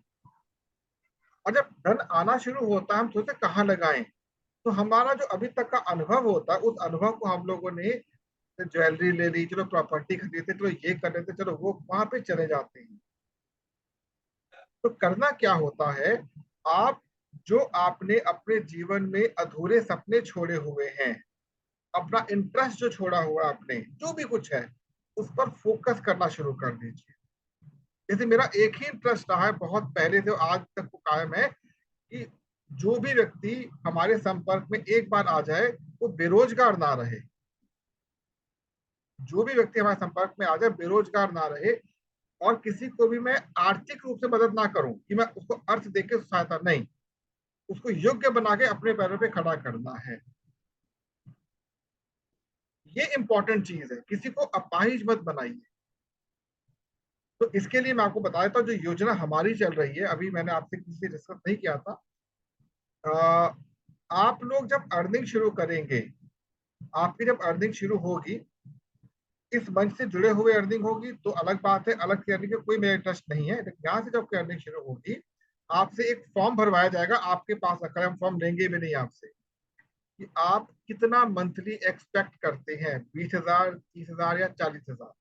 और जब धन आना शुरू होता है, हम सोचते कहाँ लगाएं, तो हमारा जो अभी तक का अनुभव होता है, उस अनुभव को हम लोगों ने ज्वेलरी ले ली, चलो प्रॉपर्टी खरीदते, चलो ये कर लेते, चलो वो वहां पे चले जाते हैं। तो करना क्या होता है, आप जो आपने अपने जीवन में अधूरे सपने छोड़े हुए हैं, अपना इंटरेस्ट जो छोड़ा हुआ आपने, जो भी कुछ है, उस पर फोकस करना शुरू कर दीजिए। जैसे मेरा एक ही इंटरेस्ट रहा है बहुत पहले से आज तक वो कायम है कि जो भी व्यक्ति हमारे संपर्क में एक बार आ जाए वो बेरोजगार ना रहे। जो भी व्यक्ति हमारे संपर्क में आ जाए बेरोजगार ना रहे, और किसी को भी मैं आर्थिक रूप से मदद ना करूं कि मैं उसको अर्थ देके सहायता, नहीं, उसको योग्य बना के अपने पैरों पे खड़ा करना है। ये इंपॉर्टेंट चीज है, किसी को अपाहिज मत बनाइए। तो इसके लिए मैं आपको बता देता हूँ जो योजना हमारी चल रही है, अभी मैंने आपसे किसी से डिस्कस नहीं किया था। आप लोग जब अर्निंग शुरू करेंगे, आपकी जब अर्निंग शुरू होगी, इस मंच से जुड़े हुए अर्निंग होगी तो अलग बात है, अलग से अर्निंग का कोई मेरा इंटरेस्ट नहीं है। लेकिन यहाँ से जब अर्निंग शुरू होगी, आपसे एक फॉर्म भरवाया जाएगा, आपके पास रखा है, हम फॉर्म लेंगे भी नहीं आपसे, कि आप कितना मंथली एक्सपेक्ट करते हैं, 20,000, 30,000 या 40,000।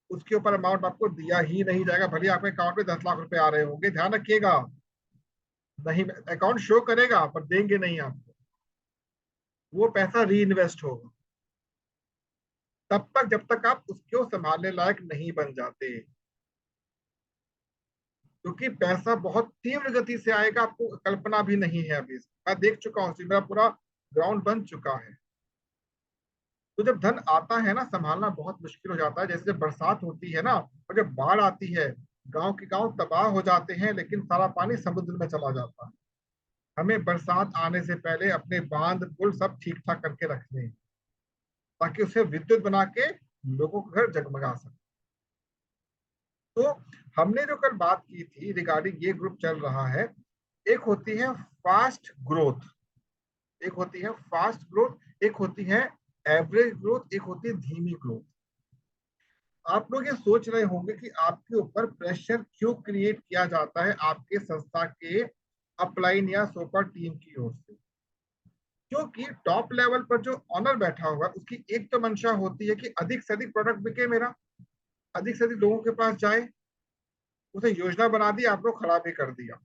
उसके ऊपर अमाउंट आपको दिया ही नहीं जाएगा, भले आपके अकाउंट में 10 लाख रुपए आ रहे होंगे, ध्यान रखिएगा, नहीं, अकाउंट शो करेगा पर देंगे नहीं आपको, वो पैसा री इन्वेस्ट होगा तब तक जब तक आप उसको संभालने लायक नहीं बन जाते, क्योंकि पैसा बहुत तीव्र गति से आएगा, आपको कल्पना भी नहीं है। अभी मैं देख चुका हूँ, मेरा पूरा ग्राउंड बन चुका है। तो जब धन आता है ना, संभालना बहुत मुश्किल हो जाता है। जैसे जब बरसात होती है ना, और जब बाढ़ आती है, गांव के गांव तबाह हो जाते हैं, लेकिन सारा पानी समुद्र में चला जाता है। हमें बरसात आने से पहले अपने बांध पुल सब ठीक ठाक करके रखने हैं, ताकि उसे विद्युत बना के लोगों के घर जगमगा सके। तो हमने जो कल बात की थी रिगार्डिंग ये ग्रुप चल रहा है, एक होती है फास्ट ग्रोथ, एक होती है फास्ट ग्रोथ, एक होती है एवरेज ग्रोथ, एक होती है धीमी ग्रोथ। आप लोग ये सोच रहे होंगे कि आपके ऊपर प्रेशर क्यों क्रिएट किया जाता है आपके संस्था के अपलाइन या सोपर टीम की ओर से। क्योंकि टॉप लेवल पर जो ऑनर बैठा हुआ है उसकी एक तो मंशा होती है कि अधिक से अधिक प्रोडक्ट बिके, मेरा अधिक से अधिक लोगों के पास जाए। उसे योजना बना दी, आप लोग खड़ा भी कर दिया,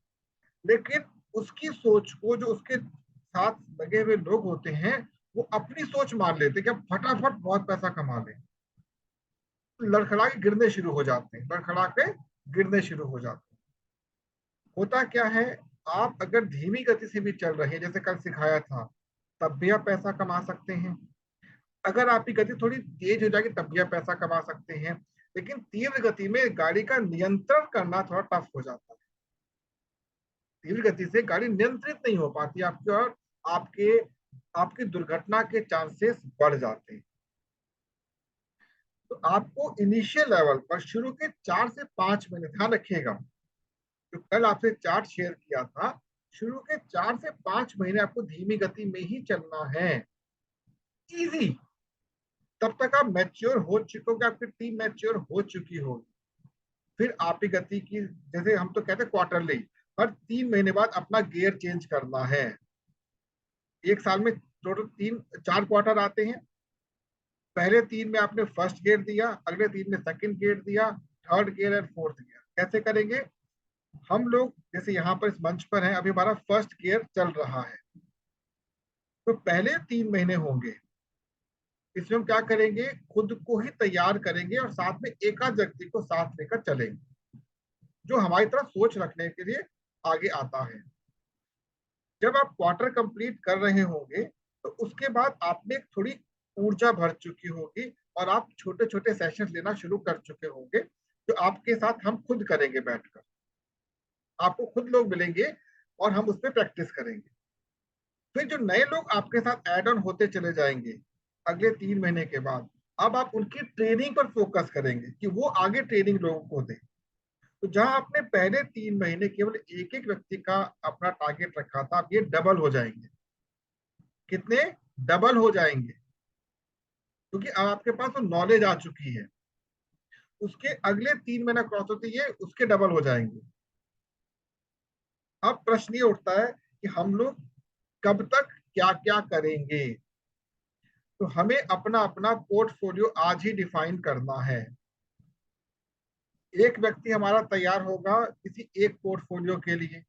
लेकिन उसकी सोच को जो उसके साथ लगे हुए लोग होते हैं वो अपनी सोच मान लेते हैं कि हम फटाफट बहुत पैसा कमा लें, लड़खड़ा के गिरने शुरू हो जाते हैं, लड़खड़ा के गिरने शुरू हो जाते हैं। होता क्या है, आप अगर धीमी गति से भी चल रहे हैं, जैसे कल सिखाया था, तब भी आप पैसा कमा सकते हैं। अगर आपकी गति थोड़ी तेज हो जाएगी तब भी आप पैसा कमा सकते हैं, लेकिन तीव्र गति में गाड़ी का नियंत्रण करना थोड़ा टफ हो जाता है। तीव्र गति से गाड़ी नियंत्रित नहीं हो पाती आपकी, और आपकी दुर्घटना के चांसेस बढ़ जाते हैं। तो आपको इनिशियल लेवल पर शुरू के 4 से 5 महीने, ध्यान रखिएगा, जो कल आपसे चार्ट शेयर किया था, शुरू के 4 से 5 महीने आपको धीमी गति में ही चलना है, इजी। तब तक आप मैच्योर हो चुके हो, आपकी टीम मैच्योर हो चुकी होगी। फिर आपकी गति की, जैसे हम तो कहते हैं क्वार्टरली, हर 3 महीने बाद अपना गियर चेंज करना है। एक साल में टोटल 4 क्वार्टर आते हैं। पहले 3 में आपने फर्स्ट गियर दिया, अगले 3 में सेकंड गियर दिया, third gear and fourth gear. कैसे करेंगे हम लोग, जैसे यहाँ पर इस मंच पर है, अभी हमारा फर्स्ट गियर चल रहा है, तो पहले 3 महीने होंगे, इसमें हम क्या करेंगे, खुद को ही तैयार करेंगे और साथ में एक आध व्यक्ति को साथ लेकर चलेंगे जो हमारी तरह सोच रखने के लिए आगे आता है। जब आप क्वार्टर कंप्लीट कर रहे होंगे तो उसके बाद आपने थोड़ी ऊर्जा भर चुकी होगी और आप छोटे छोटे सेशन लेना शुरू कर चुके होंगे, जो आपके साथ हम खुद करेंगे बैठकर। आपको खुद लोग मिलेंगे और हम उस पर प्रैक्टिस करेंगे। फिर जो नए लोग आपके साथ ऐड ऑन होते चले जाएंगे अगले 3 महीने के बाद, अब आप उनकी ट्रेनिंग पर फोकस करेंगे कि वो आगे ट्रेनिंग लोगों को दें। तो जहां आपने पहले 3 महीने केवल एक एक व्यक्ति का अपना टारगेट रखा था, अब ये डबल हो जाएंगे। कितने? डबल हो जाएंगे, क्योंकि अब आपके पास वो नॉलेज आ चुकी है। उसके अगले 3 महीना क्रॉस होते ही उसके डबल हो जाएंगे। अब प्रश्न ये उठता है कि हम लोग कब तक क्या क्या करेंगे। तो हमें अपना अपना पोर्टफोलियो आज ही डिफाइन करना है। एक व्यक्ति हमारा तैयार होगा किसी एक पोर्टफोलियो के लिए,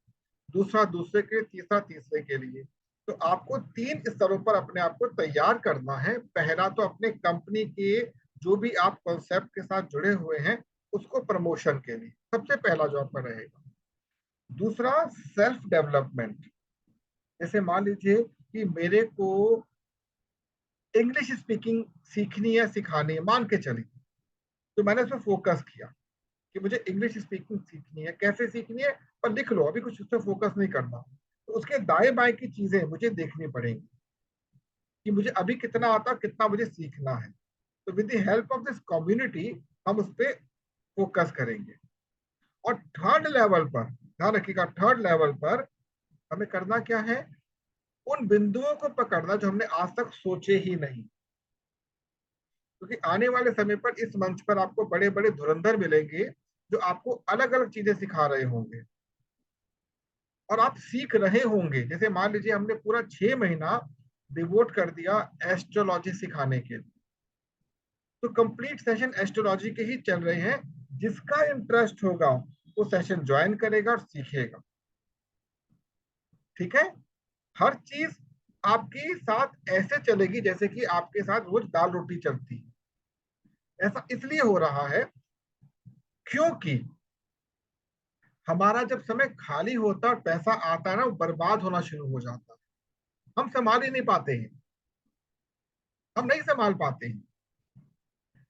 दूसरा दूसरे के लिए, तीसरा तीसरे के लिए। तो आपको 3 स्तरों पर अपने आप को तैयार करना है। पहला तो अपने कंपनी के जो भी आप कॉन्सेप्ट के साथ जुड़े हुए हैं उसको प्रमोशन के लिए सबसे पहला जॉब पर रहेगा। दूसरा सेल्फ डेवलपमेंट, जैसे मान लीजिए कि मेरे को इंग्लिश स्पीकिंग सीखनी है, सिखानी है, मान के चली, तो मैंने उसमें फोकस किया कि मुझे इंग्लिश स्पीकिंग सीखनी है। कैसे सीखनी है पर लिख लो, अभी कुछ उस पर फोकस नहीं करना। तो उसके दाएं बाएं की चीजें मुझे देखनी पड़ेंगी कि मुझे अभी कितना आता, कितना मुझे सीखना है। तो with the help of this community हम उस पर फोकस करेंगे। और थर्ड लेवल पर ध्यान रखिएगा, थर्ड लेवल पर हमें करना क्या है, उन बिंदुओं को पकड़ना जो हमने आज तक सोचे ही नहीं। क्योंकि आने वाले समय पर इस मंच पर आपको बड़े बड़े धुरंधर मिलेंगे जो आपको अलग अलग चीजें सिखा रहे होंगे और आप सीख रहे होंगे। जैसे मान लीजिए हमने पूरा 6 महीना डिवोट कर दिया एस्ट्रोलॉजी सिखाने के लिए, तो कंप्लीट सेशन एस्ट्रोलॉजी के ही चल रहे हैं। जिसका इंटरेस्ट होगा वो सेशन ज्वाइन करेगा और सीखेगा। ठीक है, हर चीज आपके साथ ऐसे चलेगी जैसे कि आपके साथ रोज दाल रोटी चलती है। ऐसा इसलिए हो रहा है क्योंकि हमारा जब समय खाली होता है और पैसा आता है ना, वो बर्बाद होना शुरू हो जाता है। हम संभाल ही नहीं पाते हैं, हम नहीं संभाल पाते हैं।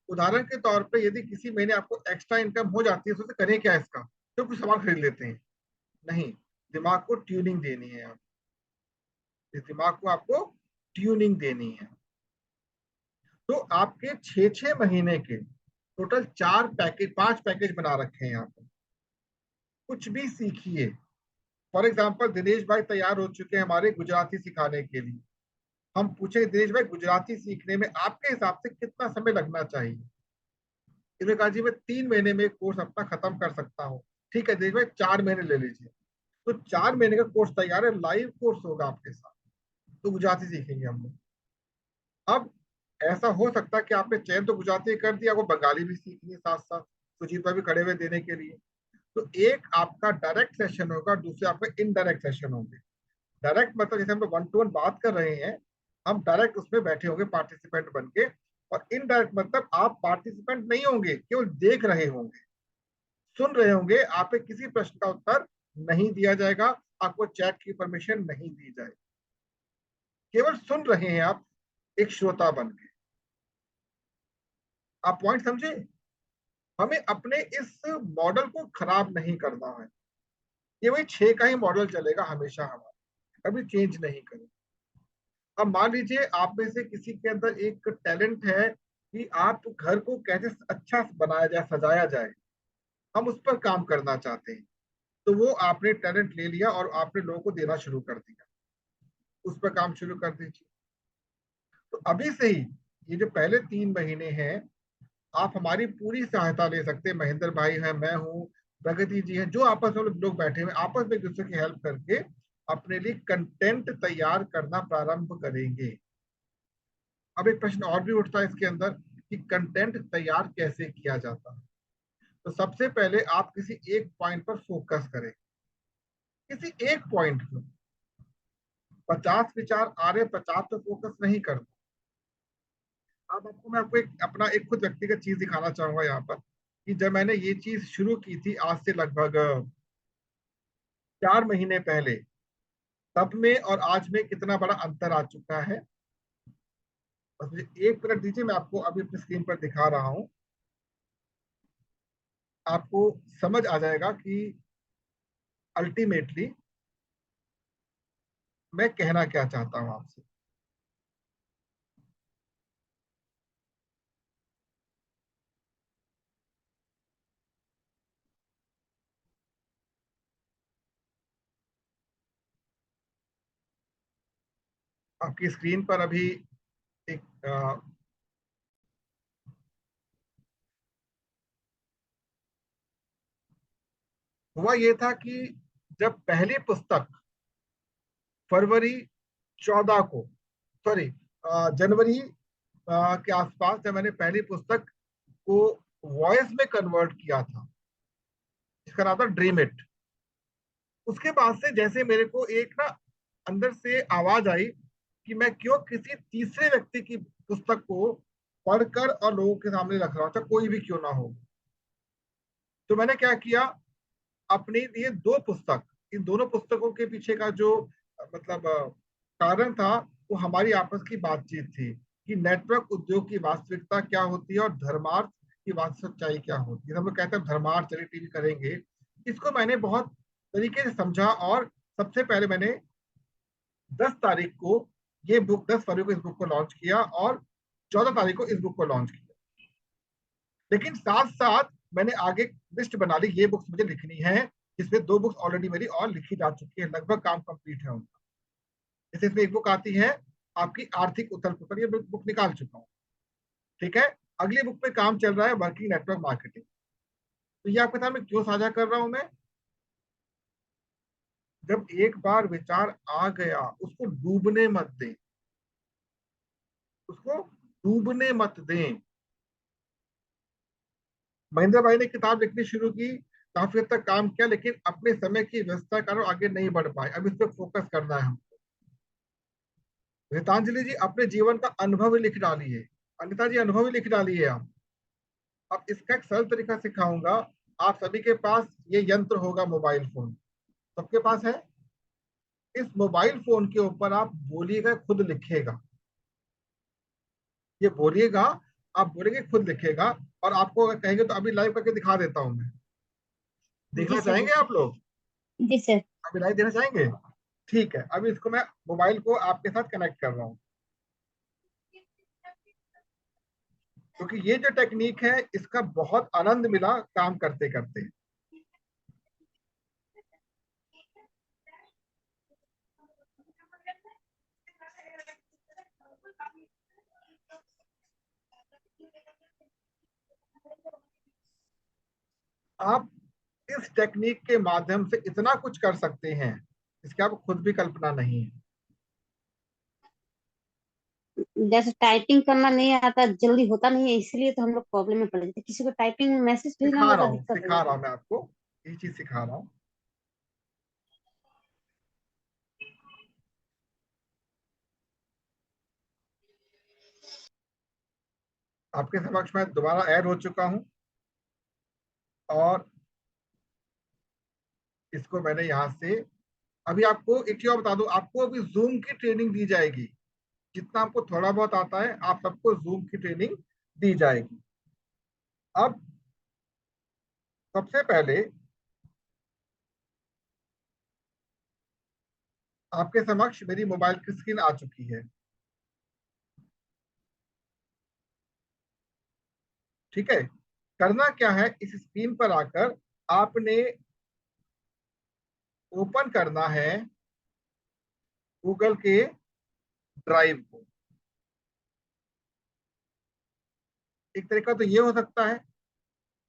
उदाहरण के तौर पे यदि किसी महीने आपको एक्स्ट्रा इनकम हो जाती है तो करें क्या इसका, तो कुछ सामान खरीद लेते हैं। नहीं, दिमाग को ट्यूनिंग देनी है। इस दिमाग को आपको ट्यूनिंग देनी है। तो आपके 6-6 महीने के टोटल 5 पैकेज बना रखे हैं यहाँ पर। कुछ भी सीखिए। फॉर एग्जाम्पल दिनेश भाई तैयार हो चुके हैं हमारे गुजराती सिखाने के लिए। हम पूछे दिनेश भाई गुजराती सीखने में आपके हिसाब से कितना समय लगना चाहिए, इसने कहा जी मैं 3 महीने में कोर्स अपना खत्म कर सकता हूँ। ठीक है, देखो 4 महीने ले लीजिए। तो 4 महीने का कोर्स तैयार है, लाइव कोर्स होगा आपके साथ, तो गुजराती सीखेंगे हम लोग। अब ऐसा हो सकता है कि आपने चयन तो गुजराती कर दिया, वो बंगाली भी सीखनी है साथ साथ, सुजीता भी खड़े हुए देने के लिए। तो एक आपका डायरेक्ट सेशन होगा, दूसरे आपके इनडायरेक्ट सेशन होंगे। डायरेक्ट मतलब जैसे हम लोग 1 to 1 बात कर रहे हैं, हम डायरेक्ट उसमें बैठे होंगे पार्टिसिपेंट बन के। और इनडायरेक्ट मतलब आप पार्टिसिपेंट नहीं होंगे, केवल देख रहे होंगे, सुन रहे होंगे। आप पे किसी प्रश्न का उत्तर नहीं दिया जाएगा, आपको चैट की परमिशन नहीं दी जाएगी, केवल सुन रहे हैं आप एक श्रोता बन के। आप पॉइंट समझे? हमें अपने इस मॉडल को खराब नहीं करना है। ये वही 6 का ही मॉडल चलेगा हमेशा हमारा, कभी चेंज नहीं करें। अब मान लीजिए आप में से किसी के अंदर एक टैलेंट है कि आप घर को कैसे अच्छा बनाया जाए, सजाया जाए, हम उस पर काम करना चाहते हैं। तो वो आपने टैलेंट ले लिया और आपने लोगों को देना शुरू कर दिया, उस पर काम शुरू कर दीजिए। तो अभी से ही ये जो पहले 3 महीने हैं, आप हमारी पूरी सहायता ले सकते हैं। महेंद्र भाई है, मैं हूँ, प्रगति जी है, जो आपस में लोग बैठे हुए आपस में एक दूसरे की हेल्प करके अपने लिए कंटेंट तैयार करना प्रारंभ करेंगे। अब एक प्रश्न और भी उठता है इसके अंदर कि कंटेंट तैयार कैसे किया जाता है। तो सबसे पहले आप किसी एक पॉइंट पर फोकस करें, किसी एक पॉइंट पर। 50 विचार आ रहे, 50 पे फोकस नहीं करना। अब मैं आपको अपना एक खुद व्यक्तिगत चीज दिखाना चाहूंगा यहाँ पर कि जब मैंने ये चीज शुरू की थी आज से लगभग 4 महीने पहले, तब में और आज में कितना बड़ा अंतर आ चुका है। बस मुझे 1 मिनट दीजिए, मैं आपको अभी अपनी स्क्रीन पर दिखा रहा हूँ, आपको समझ आ जाएगा कि अल्टीमेटली मैं कहना क्या चाहता हूँ आपसे। आपकी स्क्रीन पर अभी एक हुआ ये था कि जब पहली पुस्तक फरवरी 14 को, सॉरी जनवरी के आसपास, जब मैंने पहली पुस्तक को वॉइस में कन्वर्ट किया था, जिसका नाम था ड्रीम इट, उसके बाद से जैसे मेरे को एक ना अंदर से आवाज आई कि मैं क्यों किसी तीसरे व्यक्ति की पुस्तक को पढ़कर और लोगों के सामने रख रहा हूं, चाहे कोई भी क्यों ना हो। तो मैंने क्या किया, अपने लिए 2 पुस्तक, इन दोनों पुस्तकों के पीछे का जो मतलब कारण था, वो हमारी आपस की बातचीत थी कि नेटवर्क उद्योग की वास्तविकता क्या होती है और धर्मार्थ की वास्तविक सच्चाई क्या होती है। हम लोग कहते हैं धर्मार्थ चैरिटी भी करेंगे। इसको मैंने बहुत तरीके से समझा और सबसे पहले मैंने 10 तारीख को ये बुक, 10 फरवरी को इस बुक को लॉन्च किया और 14 तारीख को इस बुक को लॉन्च किया। लेकिन साथ साथ मैंने आगे लिस्ट बना ली, ये बुक्स मुझे लिखनी है, जिसमें 2 बुक्स ऑलरेडी मेरी और लिखी जा चुकी है, लगभग काम कंप्लीट है उनका। जैसे इसमें एक बुक आती है आपकी आर्थिक उथल पुथल, ये बुक निकाल चुका हूँ, ठीक है। अगली बुक पे काम चल रहा है वर्किंग नेटवर्क मार्केटिंग। तो ये आपके सामने क्यों साझा कर रहा हूं मैं, जब एक बार विचार आ गया उसको डूबने मत दें, उसको डूबने मत दें। महेंद्र भाई ने किताब लिखनी शुरू की, काफी हद तक काम किया, लेकिन अपने समय की व्यवस्था कारण आगे नहीं बढ़ पाए। अब इस पर फोकस करना है हमको। गीतांजलि जी अपने जीवन का अनुभव ही लिख डाली है, अनिता जी अनुभव ही लिख डाली है आप। अब इसका एक सरल तरीका सिखाऊंगा। आप सभी के पास ये यंत्र होगा, मोबाइल फोन सबके पास है। इस मोबाइल फोन के ऊपर आप बोलिएगा, खुद लिखेगा। ये बोलिएगा, आप बोलेंगे खुद लिखेगा। और आपको अगर कहेंगे तो अभी लाइव करके दिखा देता हूं मैं, जी देखना सर। चाहेंगे आप लोग? जी सर। अभी लाइव देना चाहेंगे? ठीक है, अभी इसको मैं मोबाइल को आपके साथ कनेक्ट कर रहा हूँ, क्योंकि ये जो टेक्निक है इसका बहुत आनंद मिला काम करते करते। आप इस टेक्निक के माध्यम से इतना कुछ कर सकते हैं इसकी आपको खुद भी कल्पना नहीं है। जैसे टाइपिंग करना नहीं आता, जल्दी होता नहीं है, इसलिए तो हम लोग प्रॉब्लम में पड़ जाते हैं। किसी को टाइपिंग मैसेज भेजना सिखा रहा ज्यादा हूँ दिक्कत हो सिखा रहा जाती हूँ मैं आपको, ये चीज सिखा रहा हूँ। आपके समक्ष मैं दोबारा ऐड हो चुका हूँ और इसको मैंने यहाँ से, अभी आपको एक चीज और बता दूं, आपको अभी जूम की ट्रेनिंग दी जाएगी। जितना आपको थोड़ा बहुत आता है आप सबको जूम की ट्रेनिंग दी जाएगी। अब सबसे पहले आपके समक्ष मेरी मोबाइल की स्क्रीन आ चुकी है, ठीक है। करना क्या है, इस स्क्रीन पर आकर आपने ओपन करना है गूगल के ड्राइव को। एक तरीका तो ये हो सकता है,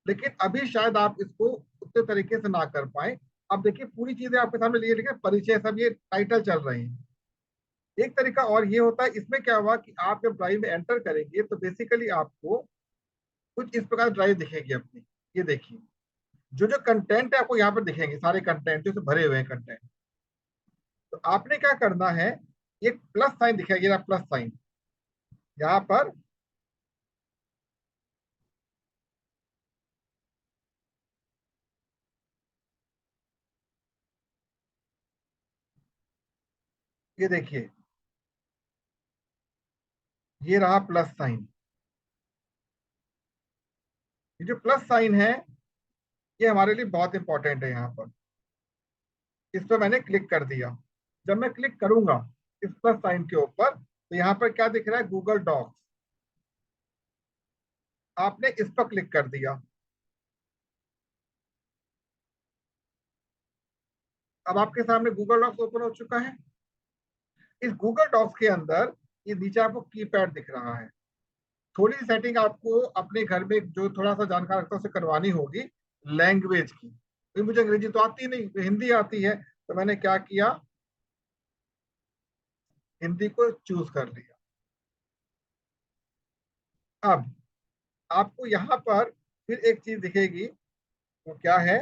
लेकिन अभी शायद आप इसको उतने तरीके से ना कर पाए। अब देखिए पूरी चीजें आपके सामने लिए लिखे, परिचय सब ये टाइटल चल रहे हैं। एक तरीका और ये होता है, इसमें क्या हुआ कि आप जब ड्राइव में एंटर करेंगे तो बेसिकली आपको कुछ इस प्रकार ड्राइव दिखेगी अपनी। ये देखिए जो जो कंटेंट है आपको यहाँ पर दिखेंगे, सारे कंटेंट जो भरे हुए हैं कंटेंट। तो आपने क्या करना है, एक प्लस साइन दिखेगा, ये प्लस साइन यहाँ पर ये देखिए, ये रहा प्लस साइन। ये जो प्लस साइन है ये हमारे लिए बहुत इंपॉर्टेंट है। यहाँ पर इस पर मैंने क्लिक कर दिया। जब मैं क्लिक करूंगा इस प्लस साइन के ऊपर तो यहाँ पर क्या दिख रहा है, गूगल डॉक्स। आपने इस पर क्लिक कर दिया। अब आपके सामने गूगल डॉक्स ओपन हो चुका है। इस गूगल डॉक्स के अंदर ये नीचे आपको कीपैड दिख रहा है। थोड़ी सी सेटिंग आपको अपने घर में जो थोड़ा सा जानकार रखता है उसे करवानी होगी लैंग्वेज की। तो मुझे अंग्रेजी तो आती नहीं, तो हिंदी आती है, तो मैंने क्या किया, हिंदी को चूज कर लिया। अब आपको यहाँ पर फिर एक चीज दिखेगी, वो क्या है,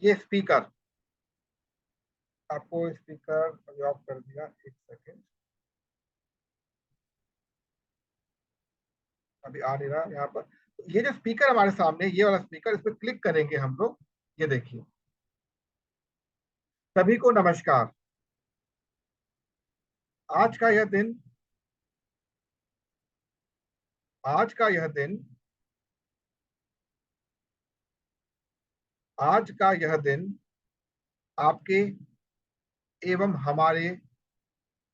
ये स्पीकर। आपको स्पीकर अभी ऑफ कर दिया, एक सेकेंड, अभी आ नहीं रहा यहाँ पर। ये जो स्पीकर हमारे सामने, ये वाला स्पीकर, इस पर क्लिक करेंगे हम लोग। ये देखिए, सभी को नमस्कार। आज का यह दिन आज का यह दिन आज का यह दिन आपके एवं हमारे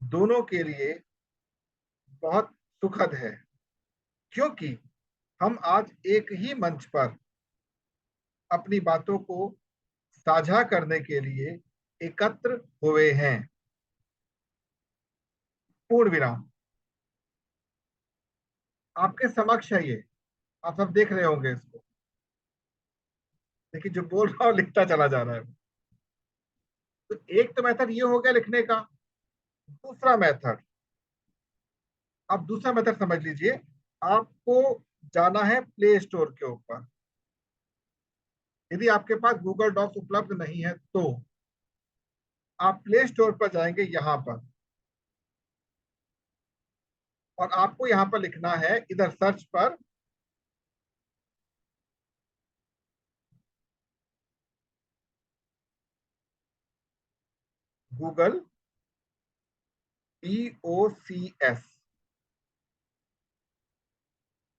दोनों के लिए बहुत सुखद है, क्योंकि हम आज एक ही मंच पर अपनी बातों को साझा करने के लिए एकत्र हुए हैं। पूर्ण विराम। आपके समक्ष है ये, आप सब देख रहे होंगे इसको। देखिए जो बोल रहा हूं लिखता चला जा रहा है। तो एक तो मेथड ये हो गया लिखने का। दूसरा मेथड, अब दूसरा मेथड समझ लीजिए। आपको जाना है प्ले स्टोर के ऊपर। यदि आपके पास गूगल डॉक्स उपलब्ध नहीं है तो आप प्ले स्टोर पर जाएंगे यहाँ पर, और आपको यहाँ पर लिखना है इधर सर्च पर गूगल DOCS,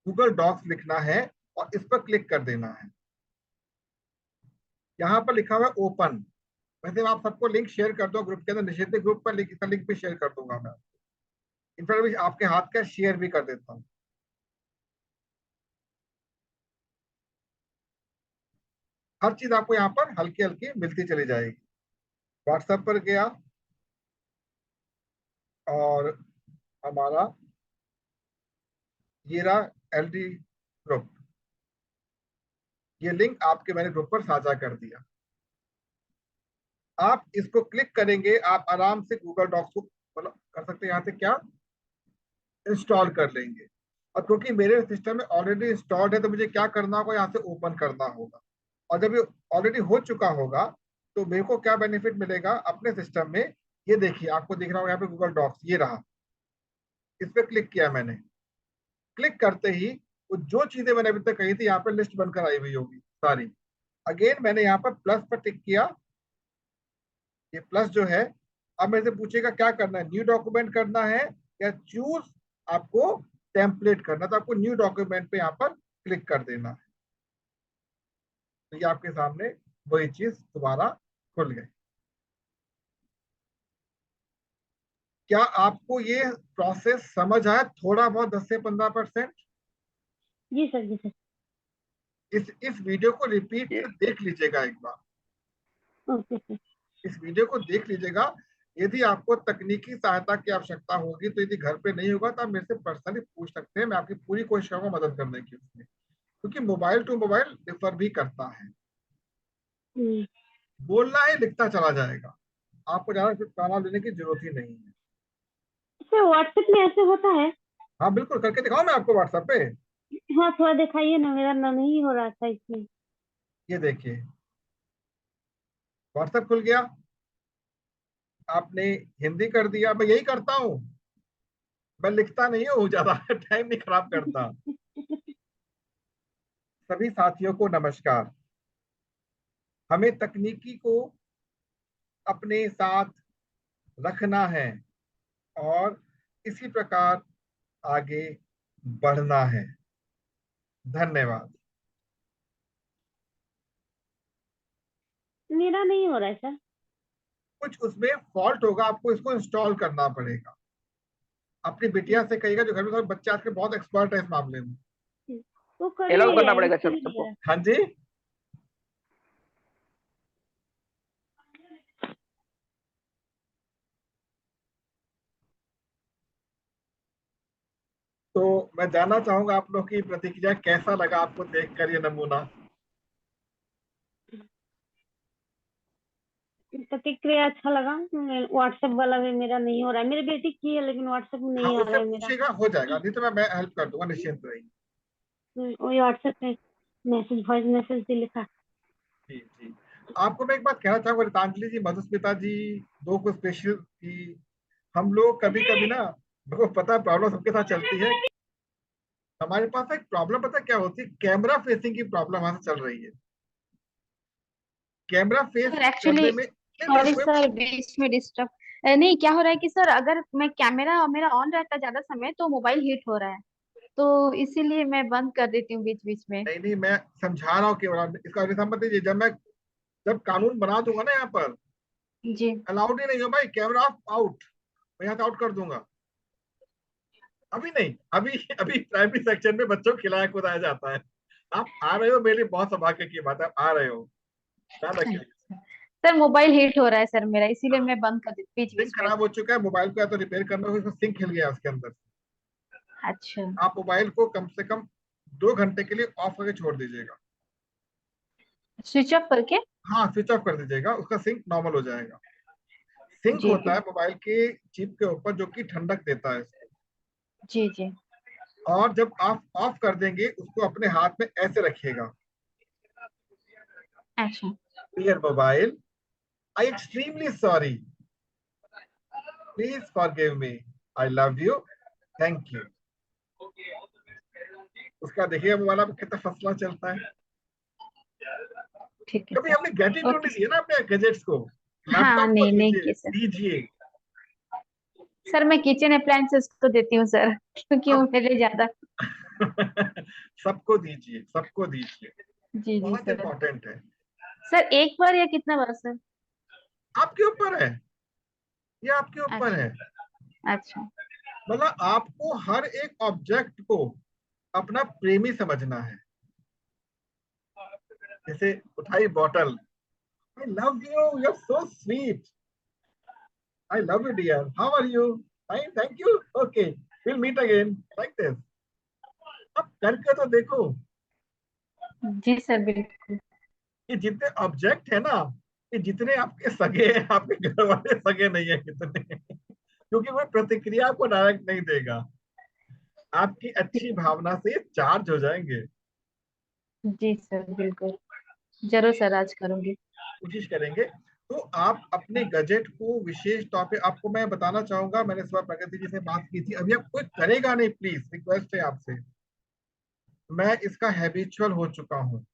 गूगल डॉक्स लिखना है और इस पर क्लिक कर देना है। यहाँ पर लिखा हुआ है ओपन। वैसे आप सबको लिंक शेयर कर दो ग्रुप के अंदर, निषेध ग्रुप पर लिंक, इसका लिंक भी शेयर कर दूंगा मैं। इनफैक्ट आपके हाथ का शेयर भी कर देता हूँ। हर चीज आपको यहाँ पर हल्की हल्की मिलती चली जाएगी। व्हाट्सएप पर गया और हमारा ये रहा LD ग्रुप। ये लिंक आपके मैंने ग्रुप पर साझा कर दिया। आप इसको क्लिक करेंगे, आप आराम से गूगल डॉक्स को मतलब कर सकते हैं, यहाँ से क्या इंस्टॉल कर लेंगे। और क्योंकि मेरे सिस्टम में ऑलरेडी इंस्टॉल्ड है तो मुझे क्या करना होगा, यहाँ से ओपन करना होगा। और जब ये ऑलरेडी हो चुका होगा तो मेरे को क्या बेनिफिट मिलेगा अपने सिस्टम में, ये देखिए आपको दिख रहा होगा यहाँ पे गूगल डॉक्स, ये रहा। इस पर क्लिक किया मैंने, क्लिक करते ही वो जो चीजें मैंने अभी तक कही थी यहाँ पे लिस्ट बनकर आई हुई होगी सारी। अगेन मैंने यहाँ पर प्लस पर टिक किया, ये प्लस जो है, अब मेरे से पूछेगा क्या करना है, न्यू डॉक्यूमेंट करना है या चूज आपको टेम्पलेट करना, तो आपको न्यू डॉक्यूमेंट पे यहाँ पर क्लिक कर देना है। तो ये आपके सामने वही चीज दोबारा खुल गई। क्या आपको ये प्रोसेस समझ आया थोड़ा बहुत, 10 से 15%? जी सर, जी सर। इस वीडियो को रिपीट देख लीजिएगा एक बार। Okay sir. इस वीडियो को देख लीजिएगा। यदि आपको तकनीकी सहायता की आवश्यकता होगी तो यदि घर पे नहीं होगा तो आप मेरे से पर्सनली पूछ सकते हैं, मैं आपकी पूरी कोशिश करूंगा मदद करने की उसमें, क्योंकि मोबाइल टू मोबाइल डिफर भी करता है। बोलना है, लिखता चला जाएगा, आपको ज्यादा ताना लेने की जरूरत ही नहीं है। सर व्हाट्सएप में ऐसे होता है? हाँ बिल्कुल, करके दिखाओ मैं आपको व्हाट्सएप पे। हाँ थोड़ा दिखाइए ना, मेरा नहीं हो रहा था इसमें। ये देखिए व्हाट्सएप खुल गया, आपने हिंदी कर दिया। मैं यही करता हूँ, मैं लिखता नहीं हूँ, ज्यादा टाइम नहीं खराब करता। सभी साथियों को नमस्कार। हमें तकनीकी को अपने साथ रखना है और इसी प्रकार आगे बढ़ना है। धन्यवाद। मेरा नहीं हो रहा है सर। कुछ उसमें फॉल्ट होगा, आपको इसको इंस्टॉल करना पड़ेगा। अपनी बिटिया से कहिएगा, जो घर में सब बच्चे आजकल बहुत एक्सपर्ट है इस मामले में। वो कर अलाउ लिया करना है, पड़ेगा सर कर सबको। लिया। हाँ जी, तो मैं जानना चाहूंगा आप लोग की प्रतिक्रिया, कैसा लगा आपको देखकर ये नमूना? प्रतिक्रिया अच्छा लगा। व्हाट्सएप वाला भी मेरा नहीं हो रहा है, मेरी बेटी की है लेकिन व्हाट्सएप में हाँ नहीं आ उससे रहा है मेरा। पूछिएगा, हो जाएगा, नहीं तो मैं हेल्प कर दूंगा, निश्चिंत रहिए। वही व्हाट्सएप पे मैसेज, वॉइस मैसेज भी लिखा। जी जी। आपको मैं एक बात कहना चाहूंगा, रितांजलि जी, मधुस्मिता जी, दो को स्पेशल की, हम लोग कभी कभी ना, देखो पता है प्रॉब्लम सबके साथ चलती है। हमारे पास एक प्रॉब्लम पता है क्या होती है, कैमरा फेसिंग की प्रॉब्लम हमारे चल रही है। कैमरा फेस सर एक्चुअली करने में सॉरी सर, बीच में डिस्टर्ब नहीं, क्या हो रहा है कि सर अगर मैं कैमरा मेरा ऑन रहता है ज्यादा समय तो मोबाइल हीट हो रहा है, तो इसीलिए मैं बंद कर देती हूँ बीच बीच में। नहीं नहीं, मैं समझा रहा हूँ केवल, इसका मत दीजिए। जब कानून बना दूंगा ना यहाँ पर, जी अलाउड ही नहीं हो भाई, कैमरा ऑफ, आउट, मैं यहाँ से आउट कर दूंगा। अभी नहीं, अभी अभी प्राइमरी सेक्शन में बच्चों को खिलाया कुदाया जाता है। आप आ रहे हो, मेरे लिए बहुत सौभाग्य की बात है, आप आ रहे हो, ध्यान रखिए। सर मोबाइल हीट हो रहा है सर मेरा, इसीलिए मैं बंद कर देती बीच सिंक बीच में। खराब हो चुका है मोबाइल को, या तो रिपेयर करना होगा, इसमें सिंक हिल गया उसके अंदर। अच्छा आप मोबाइल को कम से कम 2 घंटे के लिए ऑफ करके छोड़ दीजिएगा। स्विच ऑफ करके? हाँ स्विच ऑफ कर दीजिएगा, उसका सिंक नॉर्मल हो जाएगा। सिंक जी होता जी है मोबाइल के चिप के ऊपर जो कि ठंडक देता है इसको। जी जी। और जब आप ऑफ कर देंगे उसको अपने हाथ में ऐसे रखिएगा। अच्छा dear mobile, I extremely sorry, please forgive me, I love you, thank you. उसका देखिए मोबाइल आप कितना फसला चलता है। ठीक है कभी सर। हमने ग्रेटिट्यूड ओके नहीं दिया ना अपने गैजेट्स को। हाँ लैपटॉप को नहीं नहीं दीजिए किए सर। दीजिए। सर मैं किचन अप्लायंसेस को देती हूँ सर, क्योंकि वो मेरे ज्यादा। सबको दीजिए, सबको दीजिए, जी जी बहुत सर। इंपॉर्टेंट है। सर एक बार या कितना बार सर? आपके ऊपर है, ये आपके ऊपर अच्छा है। अच्छा मतलब आपको हर एक ऑब्जेक्ट को अपना प्रेमी समझना है। जैसे उठाई bottle, I love you, you are so sweet, I love you dear, how are you, fine thank you, okay, will meet again, like this. आप करके तो देखो। जी सर बिल्कुल। ये जितने ऑब्जेक्ट है ना, ये जितने आपके सगे हैं, आपके घर वाले सगे नहीं है कितने, क्योंकि वो प्रतिक्रिया आपको डायरेक्ट नहीं देगा, आपकी अच्छी भावना से ये चार्ज हो जाएंगे। जी सर बिल्कुल, जरूर सर आज करूंगी। कोशिश करेंगे। तो आप अपने गजेट को विशेष तौर पे, आपको मैं बताना चाहूंगा, मैंने इस बार प्रगति जी से बात की थी, अभी आप कोई करेगा नहीं, प्लीज रिक्वेस्ट है आपसे, मैं इसका हैबिचुअल हो चुका हूँ।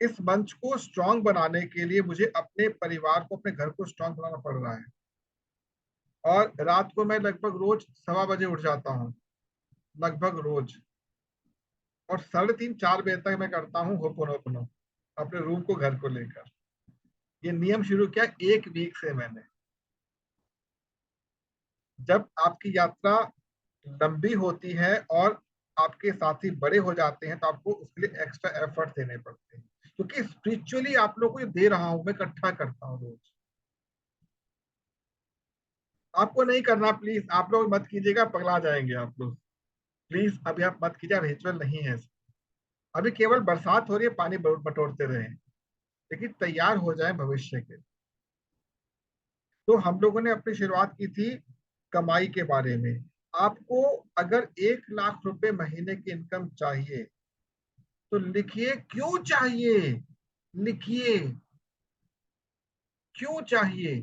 इस मंच को स्ट्रांग बनाने के लिए मुझे अपने परिवार को, अपने घर को स्ट्रांग बनाना पड़ रहा है। और रात को मैं लगभग रोज 1:15 बजे उठ जाता हूँ, लगभग रोज, और 3:30-4 बजे तक मैं करता हूँ होपोनोपोनो अपने रूम को, घर को लेकर। ये नियम शुरू किया 1 वीक से मैंने। जब आपकी यात्रा लंबी होती है और आपके साथी बड़े हो जाते हैं, तो आपको उसके लिए एक्स्ट्रा एफर्ट देने पड़ते हैं, क्योंकि स्पिरिचुअली आप लोग को दे रहा हूं मैं, इकट्ठा करता हूँ रोज। आपको नहीं करना, प्लीज आप लोग मत कीजिएगा, पगला जाएंगे आप लोग, प्लीज अभी आप मत कीजिए, रिचुअल नहीं है। अभी केवल बरसात हो रही है, पानी बटोरते रहे, लेकिन तैयार हो जाए भविष्य के। तो हम लोगों ने अपनी शुरुआत की थी कमाई के बारे में। आपको अगर 1 लाख रुपए महीने की इनकम चाहिए, तो लिखिए क्यों चाहिए, लिखिए क्यों चाहिए।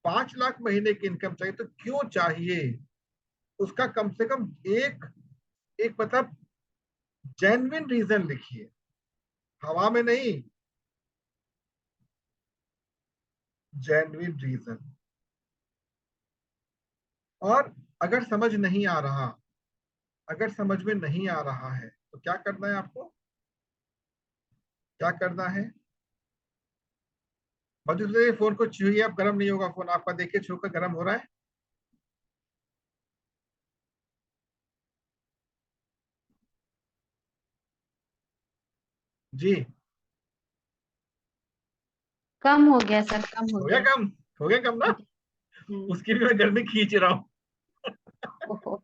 5 लाख महीने की इनकम चाहिए तो क्यों चाहिए, उसका कम से कम एक एक मतलब जेन्युइन रीजन लिखिए, हवा में नहीं, जेन्युइन रीजन। और अगर समझ नहीं आ रहा, अगर समझ में नहीं आ रहा है, तो क्या करना है आपको, क्या करना है। मधुसूदन फोन को छूइए, अब गर्म नहीं होगा फोन आपका, देखिए छूकर गर्म हो रहा है। जी कम हो गया सर, कम हो हो गया गया। कम, हो गया कम ना, उसकी भी मैं गर्मी खींच रहा हूँ। ओहो,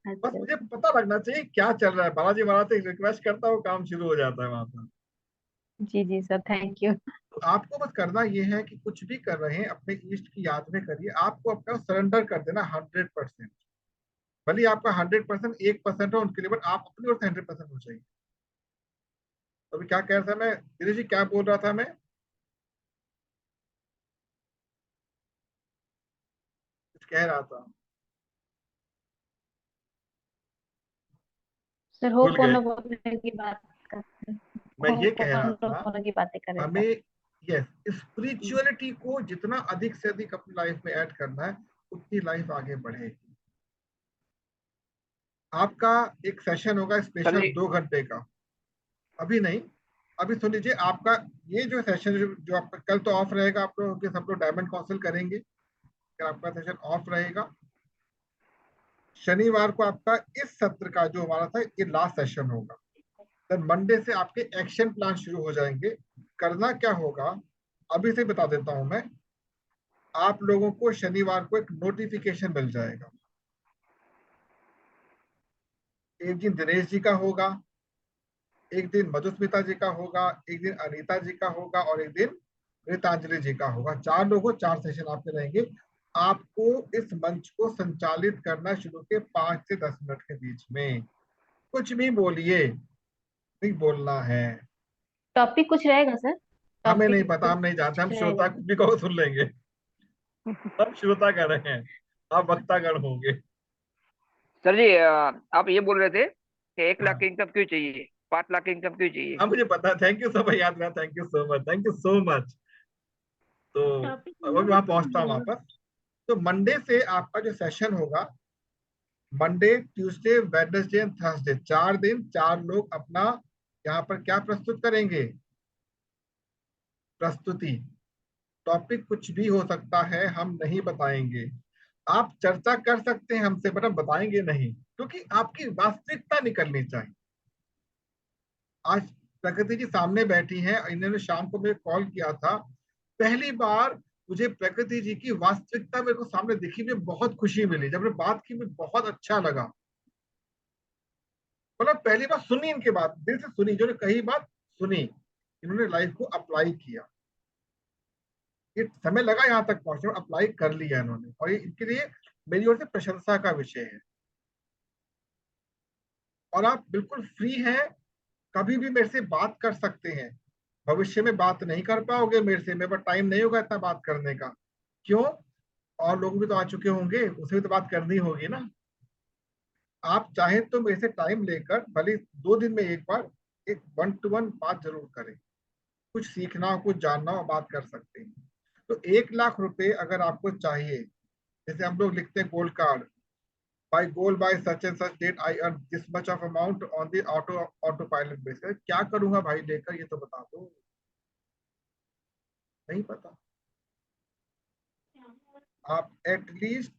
बस अच्छा मुझे पता लगना चाहिए क्या चल रहा है, बालाजी महाराज से रिक्वेस्ट करता हूँ, काम शुरू हो जाता है वहां पर। जी जी सर, थैंक यू। तो आपको बस करना ये है कि कुछ भी कर रहे हैं अपने ईष्ट की याद में करिए, आपको अपना सरेंडर कर देना 100%। भले आपका 100% 1% हो उनके लिए, बट आप अपनी ओर से 100% हो चाहिए। तो अभी क्या कह रहा था मैं, दिनेश जी क्या बोल रहा था मैं, कुछ कह रहा था, सर भूल गए। होपोनोपोनो की बात करते हैं। मैं ये कह रहा था, होपोनोपोनो की बातें कर रहे थे हमें आप। यस स्पिरिचुअलिटी को जितना अधिक से अधिक अपनी लाइफ में ऐड करना है, उतनी लाइफ आगे बढ़ेगी। आपका एक सेशन होगा सर स्पेशल जी 2 घंटे का, अभी नहीं, अभी सुन लीजिए। आपका ये जो सेशन जो आपका कल तो ऑफ रहेगा, आप लोग के सब लोग डायमंड काउंसिल करेंगे, फिर आपका सेशन ऑफ रहेगा। शनिवार को आपका इस सत्र का जो हमारा था, ये लास्ट सेशन होगा। देन मंडे से आपके एक्शन प्लान शुरू हो जाएंगे। करना क्या होगा अभी से बता देता हूं मैं, आप लोगों को शनिवार को एक नोटिफिकेशन मिल जाएगा। एक दिन दिनेश जी का होगा, एक दिन मधुस्मिता जी का होगा, एक दिन अनीता जी का होगा, और एक दिन रीतांजलि जी का होगा। 4 लोगों 4 सेशन आपके रहेंगे। आपको इस मंच को संचालित करना शुरू के 5 से 10 मिनट के बीच में, कुछ भी बोलिए, नहीं बोलना है। टॉपिक कुछ रहेगा सर? हमें नहीं टॉपिक पता, हम नहीं जानते, हम कुछ श्रोता रहेगा? कुछ भी कहो सुन लेंगे। हम श्रोता कर रहे हैं, आप वक्तागण होंगे। सर जी आप ये बोल रहे थे कि 1 लाख हाँ की इनकम क्यों चाहिए, 5 लाख की इनकम क्यों चाहिए? हाँ, मुझे पता है, थैंक यू सो मच, याद रहा, thank you so much, thank you so much. तो टॉपिक अब वहां पहुंचता हूँ वापस। तो मंडे से आपका जो सेशन होगा, Monday Tuesday Wednesday and Thursday, 4 दिन 4 लोग अपना यहाँ पर क्या प्रस्तुत करेंगे, प्रस्तुति। टॉपिक कुछ भी हो सकता है, हम नहीं बताएंगे। आप चर्चा कर सकते हैं हमसे, बट हम बताएंगे नहीं, क्योंकि आपकी वास्तविकता निकलनी चाहिए। आज प्रकृति जी सामने बैठी हैं, इन्होंने शाम को मुझे कॉल किया था, पहली बार मुझे प्रकृति जी की वास्तविकता मेरे को सामने दिखी, में बहुत खुशी मिली। जब मैंने बात की, मुझे बहुत अच्छा लगा। मतलब पहली बार सुनी इनके बात, दिल से सुनी, जो कही बात सुनी, इन्होंने लाइफ को अप्लाई किया। ये समय लगा यहाँ तक पहुंचने में, अप्लाई कर लिया इन्होंने, और ये इनके लिए मेरी ओर से प्रशंसा का विषय है। और आप बिल्कुल फ्री हैं, कभी भी मेरे से बात कर सकते हैं। भविष्य में बात नहीं कर पाओगे मेरे से, मेरे पास टाइम नहीं होगा इतना बात करने का। क्यों? और लोग भी तो आ चुके होंगे, उसे भी तो बात करनी होगी ना। आप चाहे तो मेरे से टाइम लेकर भले 2 दिन में एक बार एक 1-to-1 बात जरूर करें। कुछ सीखना हो, कुछ जानना हो, बात कर सकते हैं। तो 1 लाख रुपए अगर आपको चाहिए, जैसे हम लोग लिखते हैं gold card, by goal by such and such date I earn this much of amount on the autopilot basis. क्या करूंगा भाई लेकर, ये तो बता दो। नहीं पता। आप एटलीस्ट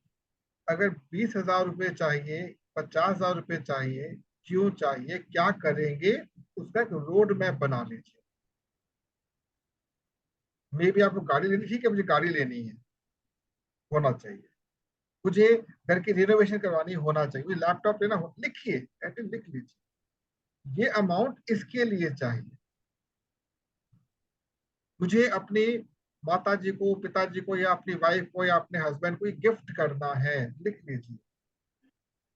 अगर 20,000 रुपये चाहिए, 50,000 रुपये चाहिए, क्यों चाहिए, क्या करेंगे, उसका एक रोड मैप बना लीजिए। मे भी आपको गाड़ी लेनी, ठीक है, मुझे गाड़ी लेनी है, होना चाहिए। मुझे घर की रिनोवेशन करवानी, होना चाहिए। मुझे लैपटॉप लेना हो, लिखिए, एटलीस्ट लिख लीजिए ये अमाउंट इसके लिए चाहिए। मुझे अपनी माता जी को, पिताजी को, या अपनी वाइफ को, या अपने हस्बैंड को गिफ्ट करना है, लिख लीजिए,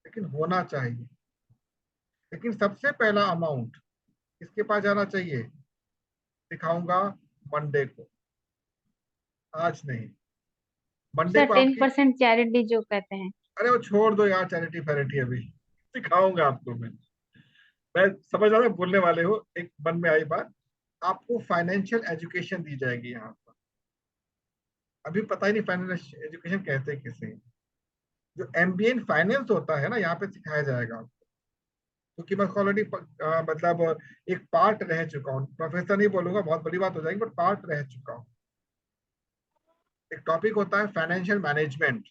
लेकिन होना चाहिए। लेकिन सबसे पहला अमाउंट किसके पास जाना चाहिए? दिखाऊंगा मंडे को, आज नहीं। मंडे सर को आपकी, 10% चैरिटी जो कहते हैं। अरे वो छोड़ दो यार, चैरिटी फैरिटी अभी दिखाऊंगा आपको। मैं समझ रहा था बोलने वाले हो, एक मन में आई बात। आपको फाइनेंशियल एजुकेशन दी जाएगी यहाँ पर। अभी पता ही नहीं फाइनेंशियल एजुकेशन कहते हैं किसे। जो एमबीए इन फाइनेंस होता है ना, यहाँ पे सिखाया जाएगा आपको। क्योंकि मैं ऑलरेडी मतलब एक पार्ट रह चुका हूँ, प्रोफेसर नहीं बोलूंगा, बहुत बड़ी बात हो जाएगी, बट पार्ट रह चुका हूँ। एक टॉपिक होता है फाइनेंशियल मैनेजमेंट,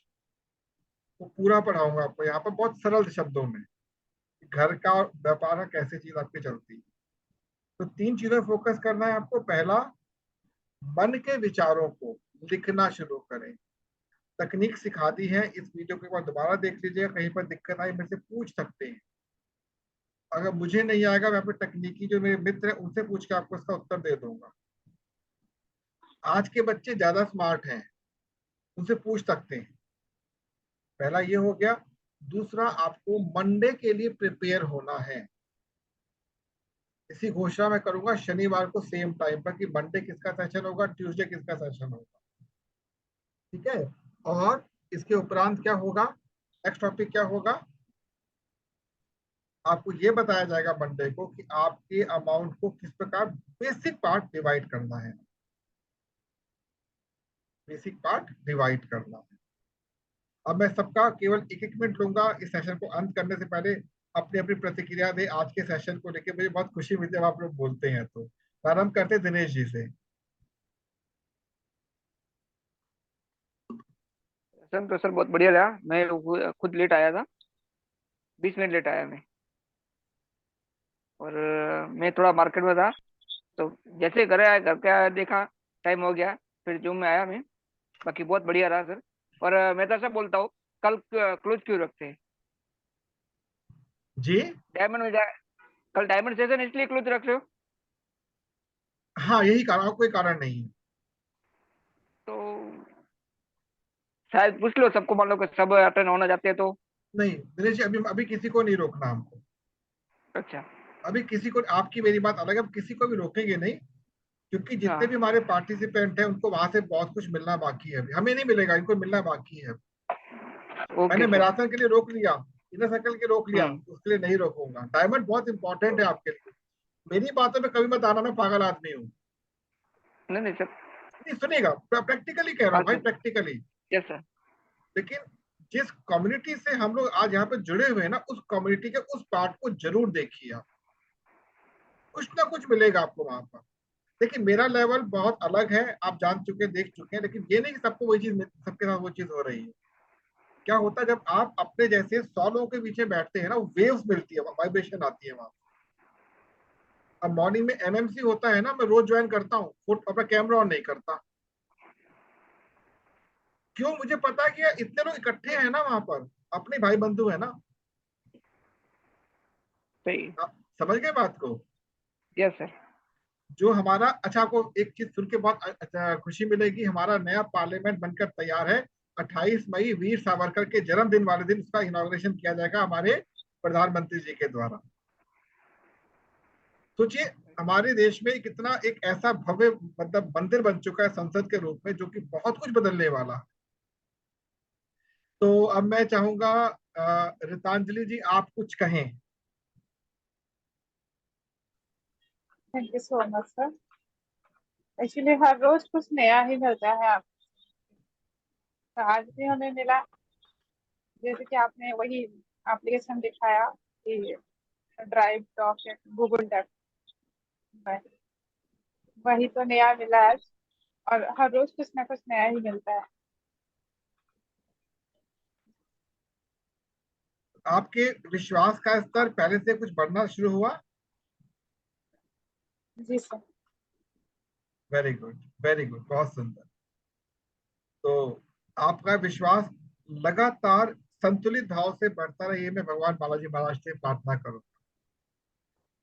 वो पूरा पढ़ाऊंगा आपको यहाँ पर बहुत सरल शब्दों में। घर का और व्यापार का कैसे चीज आपकी चलती है। तो 3 चीजों फोकस करना है आपको। पहला, मन के विचारों को लिखना शुरू करें। तकनीक सिखा दी है, इस वीडियो के बाद दोबारा देख लीजिएगा, कहीं पर दिक्कत आई मेरे से पूछ सकते हैं। अगर मुझे नहीं आएगा, मैं अपने तकनीकी जो मेरे मित्र हैं उनसे पूछ के आपको इसका उत्तर दे दूंगा। आज के बच्चे ज्यादा स्मार्ट हैं, उनसे पूछ सकते हैं। पहला ये हो गया। दूसरा, आपको मंडे के लिए प्रिपेयर होना है। इसी घोषणा मैं करूंगा शनिवार को सेम टाइम पर कि मंडे किसका सेशन होगा, ट्यूसडे किसका सेशन होगा। ठीक है। और इसके उपरांत क्या होगा, नेक्स्ट टॉपिक क्या होगा, आपको ये बताया जाएगा मंडे को कि आपके अमाउंट को किस प्रकार बेसिक पार्ट डिवाइड करना है। बेसिक पार्ट डिवाइड करना है। अब मैं सबका केवल 1-1 मिनट लूंगा इस सेशन को अंत करने से पहले। अपनी अपनी प्रतिक्रिया दे आज के सेशन को लेकर। मुझे बहुत खुशी मिलती है जब आप लोग बोलते हैं। तो प्रारंभ करते हैं दिनेश जी से। तो सर बहुत बढ़िया रहा। मैं खुद लेट आया था, 20 मिनट लेट आया मैं। और मैं थोड़ा मार्केट में था, तो जैसे घर आया, घर के आया देखा टाइम हो गया, फिर जूम में आया मैं। बाकी बहुत बढ़िया रहा सर। और मैं तो ऐसा बोलता हूँ, कल क्लोज क्यों रखते हैं जी? डायमंड में जाए, कल डायमंड सेशन इसलिए क्लोज रख रहे हो? हाँ, यही कारण, और कोई कारण नहीं है। तो शायद पूछ लो सबको, मान लो कि सब अटेंड होना चाहते हैं तो। नहीं दिनेश जी, अभी अभी किसी को नहीं रोकना हमको। अच्छा। अभी किसी को, आपकी मेरी बात अलग है, अब किसी को भी रोकेंगे नहीं। क्योंकि जितने भी हाँ हमारे पार्टिसिपेंट हैं उनको वहां से बहुत कुछ मिलना बाकी है। अभी हमें नहीं मिलेगा, इनको मिलना बाकी है। ओके मैंने सर। मैराथन के लिए रोक लिया, इनर सर्कल के रोक लिया, हम्म। उसके लिए नहीं रोकूंगा। डायमंड बहुत इंपॉर्टेंट है आपके लिए। मेरी बातों में कभी मत आना, मैं पागल आदमी हूँ। नहीं नहीं सर। नहीं सुनिएगा, प्रैक्टिकली कह रहा हाँ हूँ भाई, सर। प्रैक्टिकली। Yes sir. लेकिन जिस कम्युनिटी से हम लोग आज यहाँ पे जुड़े हुए हैं ना, उस कम्युनिटी के उस पार्ट को जरूर देखिए आप। कुछ ना कुछ मिलेगा आपको वहां पर। देखिए मेरा लेवल बहुत अलग है, आप जान चुके, देख चुके हैं। लेकिन ये नहीं कि सबको वही चीज, सबके साथ वो चीज हो रही है। क्या होता है जब आप अपने जैसे 100 लोगों के पीछे बैठते हैं ना, वेव्स मिलती है, वाइब्रेशन आती है वहां। अब मॉर्निंग में एमएमसी होता है ना, मैं रोज ज्वाइन करता हूँ, अपना कैमरा ऑन नहीं करता। क्यों? मुझे पता है कि इतने लोग इकट्ठे हैं ना वहां पर, अपने भाई बंधु है ना। सही। आप समझ गए बात को? Yes sir. जो हमारा, अच्छा आपको एक चीज सुन के बहुत खुशी मिलेगी, हमारा नया पार्लियामेंट बनकर तैयार है। 28 मई वीर सावरकर के जन्मदिन वाले दिन उसका इनॉग्रेशन किया जाएगा हमारे प्रधानमंत्री जी के द्वारा। सोचिए हमारे देश में कितना एक ऐसा भव्य मतलब मंदिर बन चुका है संसद के रूप में, जो कि बहुत कुछ बदलने वाला है। तो अब मैं चाहूंगा रितांजलि जी आप कुछ कहें। Thank you so much sir. Actually हर रोज कुछ नया ही मिलता है आप, तो आज भी हमें मिला, जैसे कि आपने वही एप्लीकेशन दिखाया कि ड्राइव डॉक गूगल डॉक, वही तो नया मिला आज। और हर रोज कुछ ना कुछ नया ही मिलता है। आपके विश्वास का स्तर पहले से कुछ बढ़ना शुरू हुआ? जी sir. Very good, very good, बहुत सुंदर। तो आपका विश्वास लगातार संतुलित भाव से बढ़ता रहे, ये मैं भगवान बालाजी महाराज से प्रार्थना करूंगा।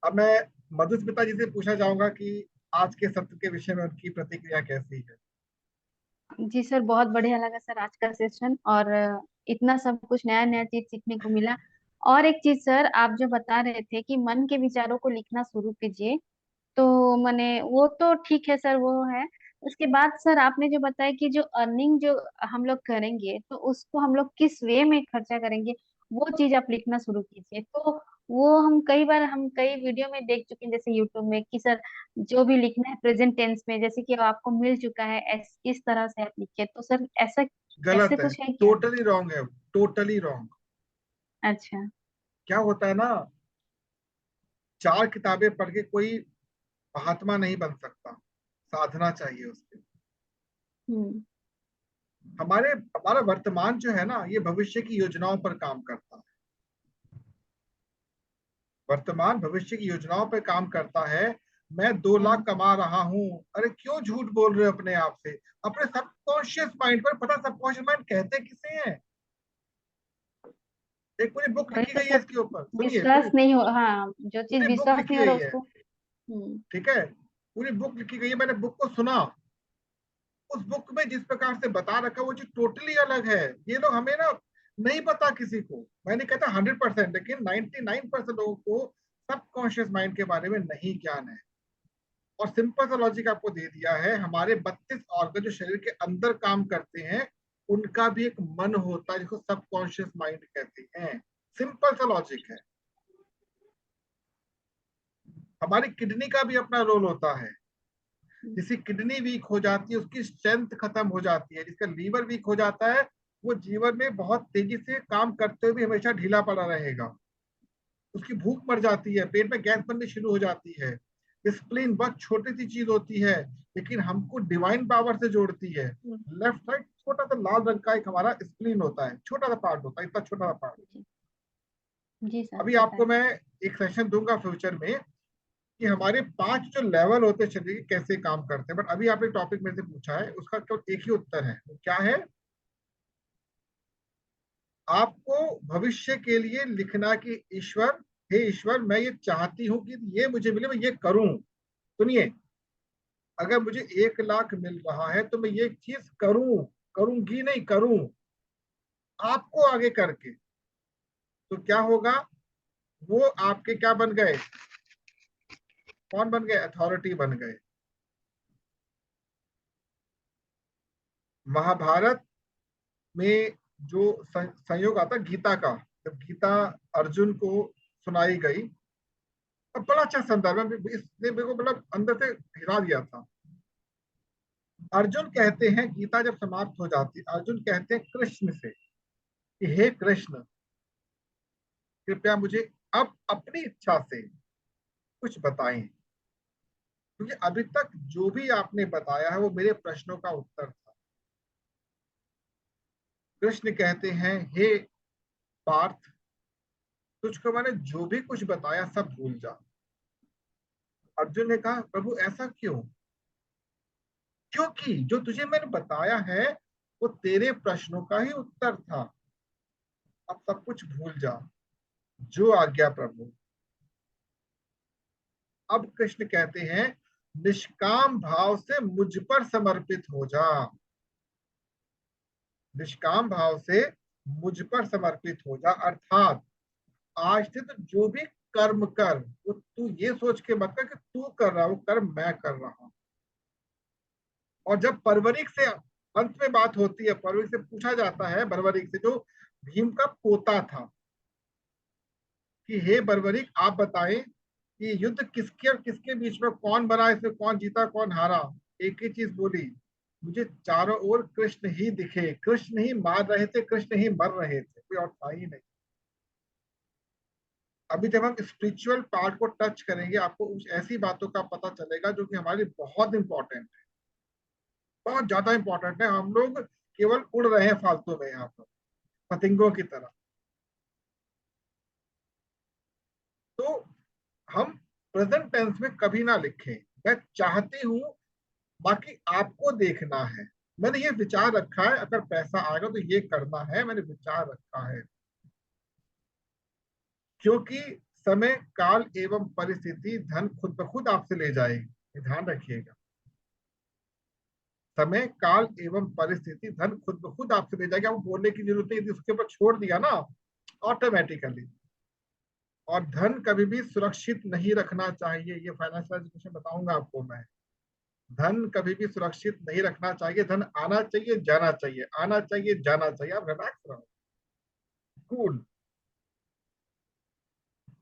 अब मैं मधुस्मिता जी से पूछना चाहूंगा कि आज के सत्र के विषय में उनकी प्रतिक्रिया कैसी है। जी सर, बहुत बढ़िया लगा सर आज का सेशन, और इतना सब कुछ नया नया चीज सीखने को मिला। और एक चीज सर, आप जो बता रहे थे कि मन के विचारों को लिखना शुरू कीजिए, तो मैंने वो तो ठीक है सर, वो है। उसके बाद सर आपने जो बताया कि जो अर्निंग जो हम लोग करेंगे, तो उसको हम लोग किस वे में खर्चा करेंगे, वो चीज आप लिखना शुरू कीजिए। तो वो हम कई वीडियो में देख चुके हैं, जैसे यूट्यूब में, कि सर जो भी लिखना है प्रेजेंट टेंस में, जैसे कि आपको मिल चुका है, इस तरह से आप लिखिए। तो सर ऐसा ऐसे गलत है, कुछ है क्या? टोटली रॉन्ग है, टोटली रॉन्ग। अच्छा। क्या होता है ना, 4 किताबें पढ़ के कोई महात्मा नहीं बन सकता, साधना चाहिए उसके। हम्म। हमारा वर्तमान जो है ना, ये भविष्य की योजनाओं पर काम करता है। वर्तमान भविष्य की योजनाओं पर काम करता है। मैं 2 लाख कमा रहा हूं, अरे क्यों झूठ बोल रहे हो अपने आप से? अपने सबकॉन्शियस माइंड पर पता, सबकॉन्शियस माइंड कहते किसे हैं? एक पूरी बुक वही लिखी तो गई है सर, इसके ऊपर, सुनिए विश्वास पूरी नहीं हो, हाँ, जो चीज पूरी बुक विश्वास लिखी नहीं हो रहा गई है। उसको। हम्म। ठीक है, पूरी बुक लिखी गई है, मैंने बुक को सुना। उस बुक में जिस प्रकार से बता रखा वो चीज टोटली अलग है। ये लोग हमें ना, नहीं पता किसी को, मैं नहीं कहता 100%, लेकिन 99% लोगों को सबकॉन्शियस माइंड के बारे में नहीं ज्ञान है। और सिंपल सा लॉजिक आपको दे दिया है, हमारे 32 ऑर्गन जो शरीर के अंदर काम करते हैं, उनका भी एक मन होता है जिसको सबकॉन्शियस माइंड कहते हैं। सिंपल सा लॉजिक है। हमारी किडनी का भी अपना रोल होता है। जिसकी किडनी वीक हो जाती है उसकी स्ट्रेंथ खत्म हो जाती है, जिसका लीवर वीक हो जाता है वो जीवन में बहुत तेजी से काम करते हुए हमेशा ढीला पड़ा रहेगा। उसकी भूख मर जाती है, पेट में गैस बननी शुरू हो जाती है। स्प्लीन बहुत छोटी सी चीज होती है, लेकिन हमको डिवाइन पावर से जोड़ती है। लेफ्ट साइड छोटा सा लाल रंग का एक हमारा स्प्लीन होता है, छोटा सा पार्ट होता है, इतना छोटा सा पार्ट। जी सर, अभी पता आपको है। मैं एक सेशन दूंगा फ्यूचर में कि हमारे 5 जो लेवल होते हैं शरीर के कैसे काम करते हैं, बट अभी आपने टॉपिक में से पूछा है, उसका केवल एक ही उत्तर है। वो क्या है? आपको भविष्य के लिए लिखना कि ईश्वर, हे ईश्वर, मैं ये चाहती हूं कि ये मुझे मिले, मैं ये करूं। सुनिए, अगर मुझे 1 लाख मिल रहा है तो मैं ये चीज करूं, करूंगी नहीं, करूं आपको आगे करके। तो क्या होगा? वो आपके क्या बन गए? कौन बन गए? अथॉरिटी बन गए। महाभारत में जो संयोग आता गीता का, जब गीता अर्जुन को सुनाई गई, अब बड़ा अच्छा संदर्भ है, इसने मेरे को मतलब अंदर से हिला दिया था। अर्जुन कहते हैं, गीता जब समाप्त हो जाती, अर्जुन कहते हैं कृष्ण से कि हे कृष्ण, कृपया मुझे अब अपनी इच्छा से कुछ बताएं, क्योंकि अभी तक जो भी आपने बताया है वो मेरे प्रश्नों का उत्तर था। कृष्ण कहते हैं, हे पार्थ, तुझको मैंने जो भी कुछ बताया सब भूल जा। अर्जुन ने कहा, प्रभु ऐसा क्यों? क्योंकि जो तुझे मैंने बताया है वो तेरे प्रश्नों का ही उत्तर था। अब सब कुछ भूल जा, जो आज्ञा प्रभु। अब कृष्ण कहते हैं निष्काम भाव से मुझ पर समर्पित हो जा। निष्काम भाव से मुझ पर समर्पित हो जा, अर्थात आज से तो जो भी कर्म कर वो तू ये सोच के मत कर कि तू कर रहा, वो कर्म मैं कर रहा हूं। और जब परवरिक से अंत में बात होती है, परवरिक से पूछा जाता है, बर्बरिक से जो भीम का पोता था, कि हे बर्बरिक आप बताएं कि युद्ध किसके और किसके बीच में, कौन बना, इसमें कौन जीता कौन हारा। एक ही चीज बोली, मुझे चारों ओर कृष्ण ही दिखे, कृष्ण ही मार रहे थे, कृष्ण ही मर रहे थे, कोई और था ही नहीं। अभी जब हम स्पिरिचुअल पार्ट को टच करेंगे आपको उस ऐसी बातों का पता चलेगा जो कि हमारी बहुत इंपॉर्टेंट है, बहुत ज्यादा इंपॉर्टेंट है। हम लोग केवल उड़ रहे हैं फालतू में यहाँ पर पतंगों की तरह। तो हम प्रेजेंट टेंस में कभी ना लिखें, मैं चाहती हूं, बाकी आपको देखना है। मैंने ये विचार रखा है, अगर पैसा आएगा तो ये करना है, मैंने विचार रखा है। क्योंकि समय काल एवं परिस्थिति धन खुद ब खुद आपसे ले जाएगी, ध्यान रखिएगा। समय काल एवं परिस्थिति धन खुद ब खुद आपसे ले जाएगी, आपको बोलने की जरूरत नहीं, उसके ऊपर छोड़ दिया ना ऑटोमेटिकली। और धन कभी भी सुरक्षित नहीं रखना चाहिए, ये फाइनेंशियल एजुकेशन बताऊंगा आपको मैं। धन कभी भी सुरक्षित नहीं रखना चाहिए, धन आना चाहिए जाना चाहिए, आना चाहिए जाना चाहिए। आप रिलैक्स रहो, कूल।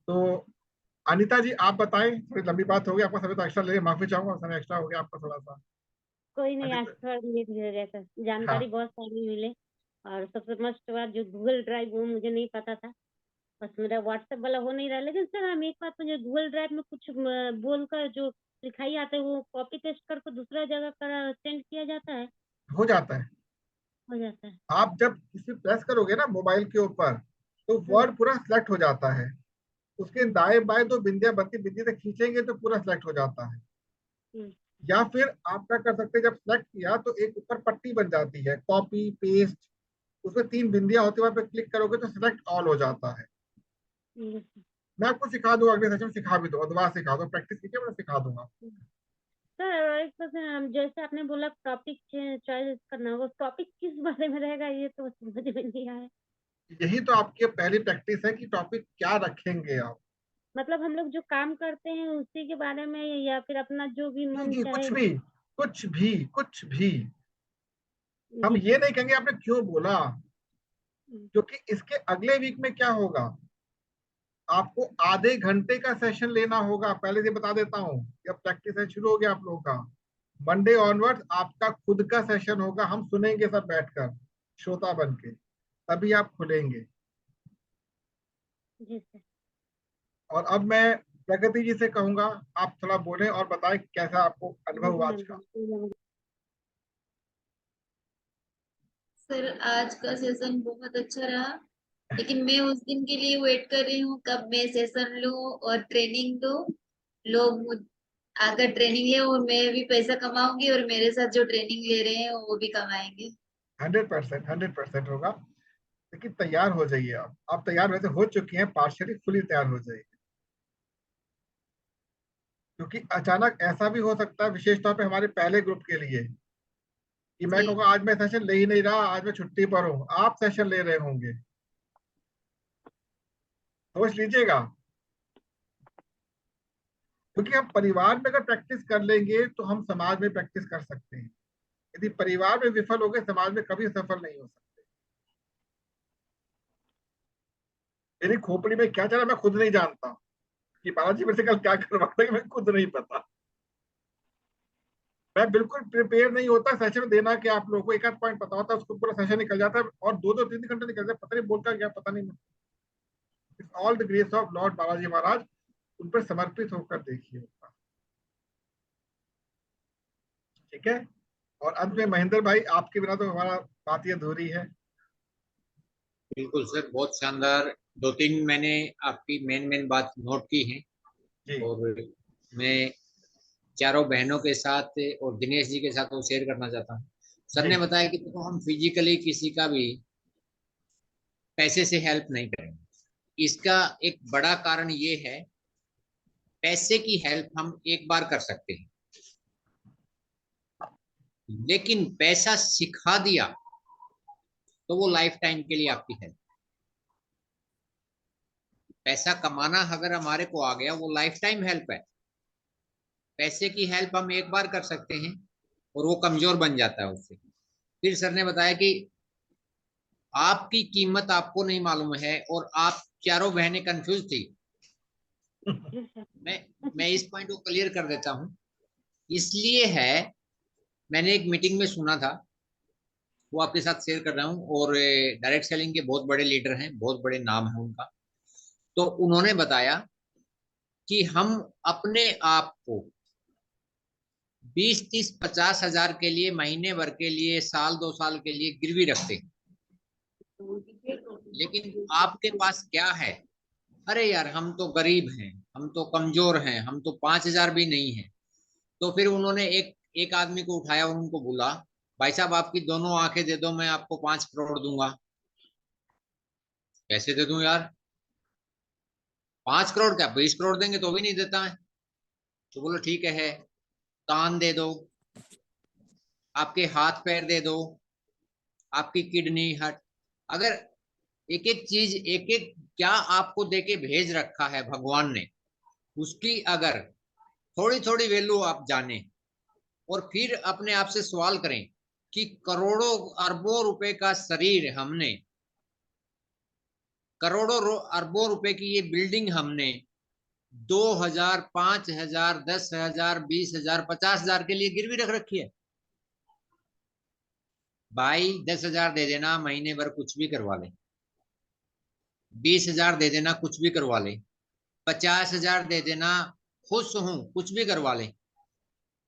तो अनिता जी आप बताएं, थोड़ी लंबी बात हो गई, आपका समय तो एक्स्ट्रा ले, माफी चाहूंगा, समय एक्स्ट्रा हो गया आपका थोड़ा सा। कोई नहीं, आज अनिता, थोड़ा लेट हो गया सर, जानकारी हाँ बहुत सारी मिले। और सबसे मस्त बात जो गूगल ड्राइव, वो मुझे नहीं पता था, बस मेरा व्हाट्सएप वाला हो नहीं रहा। लेकिन सर हम एक बात, मुझे गूगल ड्राइव में कुछ बोलकर जो लिखाई आता है वो कॉपी पेस्ट करके दूसरा जगह कर सेंड किया जाता है? हो जाता है। हो जाता है। आप जब किसी प्रेस करोगे ना मोबाइल के ऊपर, तो वर्ड पूरा सिलेक्ट हो जाता है। उसके दाएं बाएं दो बिंदियां बनती, बिंदी से खींचेंगे तो पूरा सिलेक्ट हो जाता है। या फिर आप क्या कर सकते हैं, जब सिलेक्ट किया तो एक ऊपर पट्टी बन जाती है कॉपी पेस्ट, उसमें 3 बिंदियां होती है, वहां पे क्लिक करोगे तो सिलेक्ट ऑल हो जाता है। मैं आपको सिखा दूंगा, अगले सेशन में सिखा भी दूंगा, दोबारा सिखा दूंगा, प्रैक्टिस कीजिए, मैं सिखा दूंगा। सर एक क्वेश्चन, जैसे आपने बोला टॉपिक चॉइस करना होगा, टॉपिक किस बारे में रहेगा ये तो समझ में नहीं आया। यही तो आपकी पहली प्रैक्टिस है कि टॉपिक क्या रखेंगे आप। मतलब हम लोग जो काम करते हैं उसी के बारे में, या फिर अपना जो भी जी मन जी, चाहे? कुछ भी, कुछ भी, कुछ भी। हम जी ये नहीं कहेंगे आपने क्यों बोला, क्योंकि इसके अगले वीक में क्या होगा, आपको आधे घंटे का सेशन लेना होगा। पहले से बता देता हूँ, जब प्रैक्टिस शुरू हो गया आप लोगों का, मंडे ऑनवर्ड्स आपका खुद का सेशन होगा, हम सुनेंगे सब बैठकर श्रोता बन के, तभी आप खुलेंगे। जी सर। और अब मैं प्रगति जी से कहूंगा, आप थोड़ा बोलें और बताएं कैसा आपको अनुभव हुआ आज का। सर आज का सेशन बहुत अच्छा रहा, लेकिन मैं उस दिन के लिए वेट कर रही हूँ कब मैं सेशन लूँ और ट्रेनिंग दो, लोग आकर ट्रेनिंग ले और मैं भी पैसा कमाऊंगी और मेरे साथ जो ट्रेनिंग ले रहे हैं वो भी कमाएंगे। 100% होगा, लेकिन तैयार हो जाइए। आप तैयार वैसे हो चुकी हैं, पार्शियली फुली तैयार हो जाइए। क्योंकि अचानक ऐसा भी हो सकता है, विशेष तौर पे हमारे पहले ग्रुप के लिए, कि मैं जी कहूँगा आज मैं सेशन ले ही नहीं रहा, आज मैं छुट्टी पर हूँ, आप सेशन ले रहे होंगे। सोच लीजिएगा, क्योंकि हम परिवार में अगर प्रैक्टिस कर लेंगे तो हम समाज में प्रैक्टिस कर सकते हैं। यदि परिवार में विफल हो गए, समाज में कभी सफल नहीं हो सकते। मेरी खोपड़ी में क्या चला मैं खुद नहीं जानता, कि बालाजी मेरे से कल क्या करवाता है मैं खुद नहीं पता। मैं बिल्कुल प्रिपेयर नहीं होता सेशन देना, कि आप लोगों को एक आध पॉइंट पता होता है, उसको पूरा सेशन निकल जाता है, और 2-2 3 घंटे निकल जाते, पता नहीं बोलता क्या, पता नहीं। It's all the grace of lord Balaji Maharaj, उन पर समर्पित होकर देखिए। ठीक है। और अंत में महेंद्र भाई, आपके बिना तो हमारा बात ये अधूरी है। बिल्कुल सर, बहुत शानदार। 2-3 मैंने आपकी मेन बात नोट की है, जी और मैं चारों बहनों के साथ और दिनेश जी के साथ वो शेयर करना चाहता हूँ। सर ने बताया कि देखो हम फिजिकली किसी का भी पैसे से हेल्प नहीं करेंगे। इसका एक बड़ा कारण ये है, पैसे की हेल्प हम एक बार कर सकते हैं, लेकिन पैसा सिखा दिया तो वो लाइफ टाइम के लिए आपकी हेल्प। पैसा कमाना अगर हमारे को आ गया, वो लाइफ टाइम हेल्प है। पैसे की हेल्प हम एक बार कर सकते हैं और वो कमजोर बन जाता है उससे। फिर सर ने बताया कि आपकी कीमत आपको नहीं मालूम है और आप चारों बहनें कंफ्यूज थी। मैं इस पॉइंट को क्लियर कर देता हूं। इसलिए है, मैंने एक मीटिंग में सुना था, वो आपके साथ शेयर कर रहा हूं। और डायरेक्ट सेलिंग के बहुत बड़े लीडर हैं, बहुत बड़े नाम है उनका। तो उन्होंने बताया कि हम अपने आप को 20, 30, 50 हजार के लिए, महीने भर के लिए, साल 2 साल के लिए गिरवी रखते हैं। लेकिन आपके पास क्या है? अरे यार हम तो गरीब हैं, हम तो कमजोर हैं, हम तो 5 हजार भी नहीं है। तो फिर उन्होंने एक आदमी को उठाया और उनको बोला, भाई साहब आपकी दोनों आंखें दे दो, मैं आपको 5 करोड़ दूंगा। कैसे दे दूं यार? 5 करोड़ क्या, 20 करोड़ देंगे तो भी नहीं देता है। तो बोलो ठीक है, कान दे दो, आपके हाथ पैर दे दो, आपकी किडनी, हार्ट। अगर एक एक चीज, एक एक क्या आपको देके भेज रखा है भगवान ने, उसकी अगर थोड़ी थोड़ी वैल्यू आप जाने और फिर अपने आप से सवाल करें कि करोड़ों अरबों रुपए का शरीर हमने, करोड़ों अरबों रुपए की ये बिल्डिंग हमने 2,000, 5,000, 10,000, 20,000, 50,000 के लिए गिरवी रख रखी है। भाई 10,000 दे देना, महीने भर कुछ भी करवा ले। 20,000 दे देना, कुछ भी करवा ले। 50,000 दे देना, खुश हूं, कुछ भी करवा ले।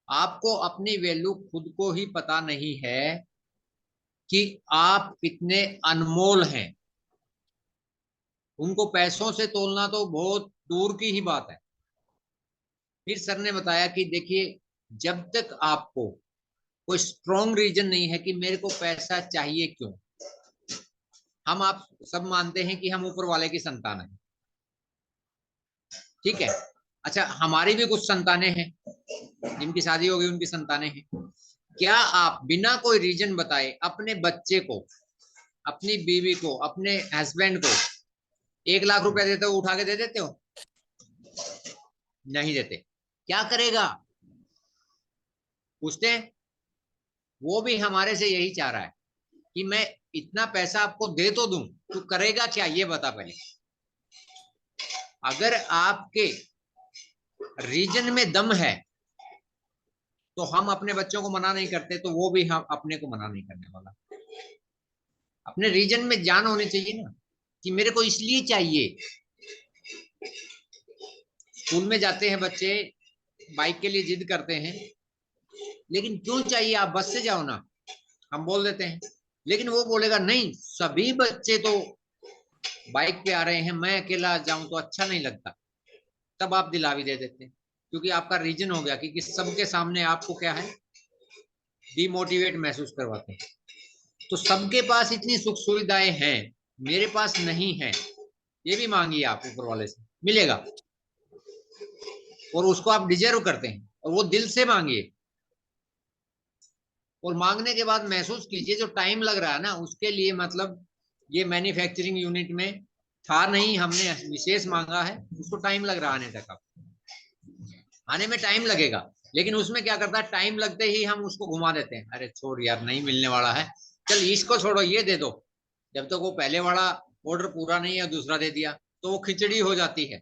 आपको अपनी वैल्यू खुद को ही पता नहीं है कि आप कितने अनमोल हैं। उनको पैसों से तोलना तो बहुत दूर की ही बात है। फिर सर ने बताया कि देखिए, जब तक आपको कोई स्ट्रॉन्ग रीजन नहीं है कि मेरे को पैसा चाहिए क्यों, हम आप सब मानते हैं कि हम ऊपर वाले की संतान है, ठीक है। अच्छा, हमारी भी कुछ संतानें हैं, जिनकी शादी हो गई उनकी संतानें हैं। क्या आप बिना कोई रीजन बताए अपने बच्चे को, अपनी बीवी को, अपने हस्बैंड को 1 लाख रुपया देते हो, उठा के दे देते हो? नहीं देते। क्या करेगा? पूछते हैं। वो भी हमारे से यही चाह रहा है कि मैं इतना पैसा आपको दे तो दूं, तू करेगा क्या ये बता पहले। अगर आपके रीजन में दम है तो हम अपने बच्चों को मना नहीं करते, तो वो भी हम अपने को मना नहीं करने वाला। अपने रीजन में जान होनी चाहिए ना कि मेरे को इसलिए चाहिए। स्कूल में जाते हैं बच्चे, बाइक के लिए जिद करते हैं, लेकिन क्यों चाहिए? आप बस से जाओ ना, हम बोल देते हैं। लेकिन वो बोलेगा नहीं, सभी बच्चे तो बाइक पे आ रहे हैं, मैं अकेला जाऊं तो अच्छा नहीं लगता। तब आप दिला भी दे देते हैं, क्योंकि आपका रीजन हो गया कि सबके सामने आपको क्या है, डिमोटिवेट महसूस करवाते हैं। तो सबके पास इतनी सुख सुविधाएं हैं, मेरे पास नहीं है, ये भी मांगिए आप ऊपर वाले से, मिलेगा। और उसको आप डिजर्व करते हैं, और वो दिल से मांगिए। और मांगने के बाद महसूस कीजिए, जो टाइम लग रहा है ना, उसके लिए मतलब ये मैन्युफैक्चरिंग यूनिट में था नहीं, हमने विशेष मांगा है, उसको टाइम लग रहा आने तक। अब आने में टाइम लगेगा, लेकिन उसमें क्या करता है, टाइम लगते ही हम उसको घुमा देते हैं। अरे छोड़ यार, नहीं मिलने वाला है, चल इसको छोड़ो, ये दे दो। जब तक वो पहले वाला ऑर्डर पूरा नहीं है, दूसरा दे दिया, तो वो खिचड़ी हो जाती है,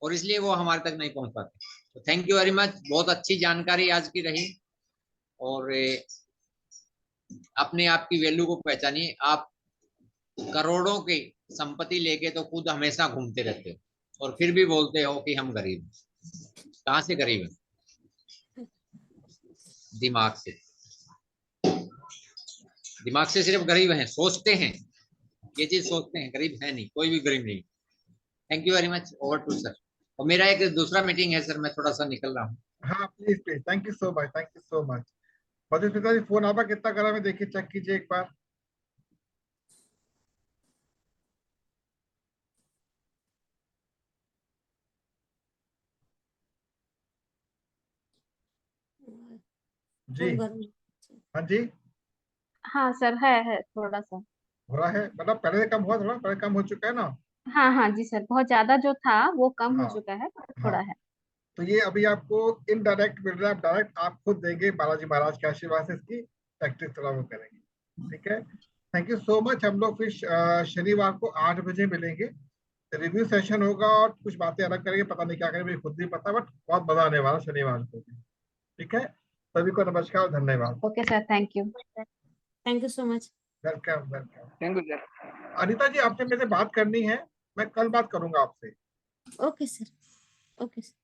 और इसलिए वो हमारे तक नहीं पहुंच पाते। तो थैंक यू वेरी मच, बहुत अच्छी जानकारी आज की रही। और अपने आप की वैल्यू को पहचानिए। आप करोड़ों की संपत्ति लेके तो खुद हमेशा घूमते रहते हो, और फिर भी बोलते हो कि हम गरीब हैं। कहां से गरीब हैं? दिमाग से। दिमाग से सिर्फ गरीब हैं, सोचते हैं, ये चीज सोचते हैं, गरीब है नहीं, कोई भी गरीब नहीं। Thank you very much, over to sir. और मेरा एक दूसरा मीटिंग है सर, मैं थोड़ा सा निकल रहा हूँ। हाँ please please, thank you so much, thank you so much. पिताजी फोन आपका कितना करा मैं देखिए, चेक कीजिए एक बार। जी हाँ जी, हाँ सर, है थोड़ा सा। हो रहा है मतलब पहले से कम हुआ, थोड़ा पहले कम हो चुका है ना। हाँ हाँ जी सर, बहुत ज्यादा जो था वो कम हो हाँ चुका है, थोड़ा हाँ, है। तो ये अभी आपको इनडायरेक्ट मिल रहा है, डायरेक्ट आप खुद देंगे बालाजी महाराज के आशीर्वाद से इसकी प्रैक्टिस थोड़ा वो करेंगे। ठीक है, थैंक यू सो मच। हम लोग फिर शनिवार को 8 बजे मिलेंगे, रिव्यू सेशन होगा और कुछ बातें अलग करेंगे, पता नहीं क्या करेंगे मुझे खुद नहीं पता, बट बहुत मजा आने वाला शनिवार को भी। ठीक है, सभी को नमस्कार और धन्यवाद। Okay sir, thank you. Thank you so much. Welcome welcome. Thank you sir. Anita ji आपसे मेरे बात करनी है, मैं कल बात करूंगा आपसे। Okay sir, okay sir.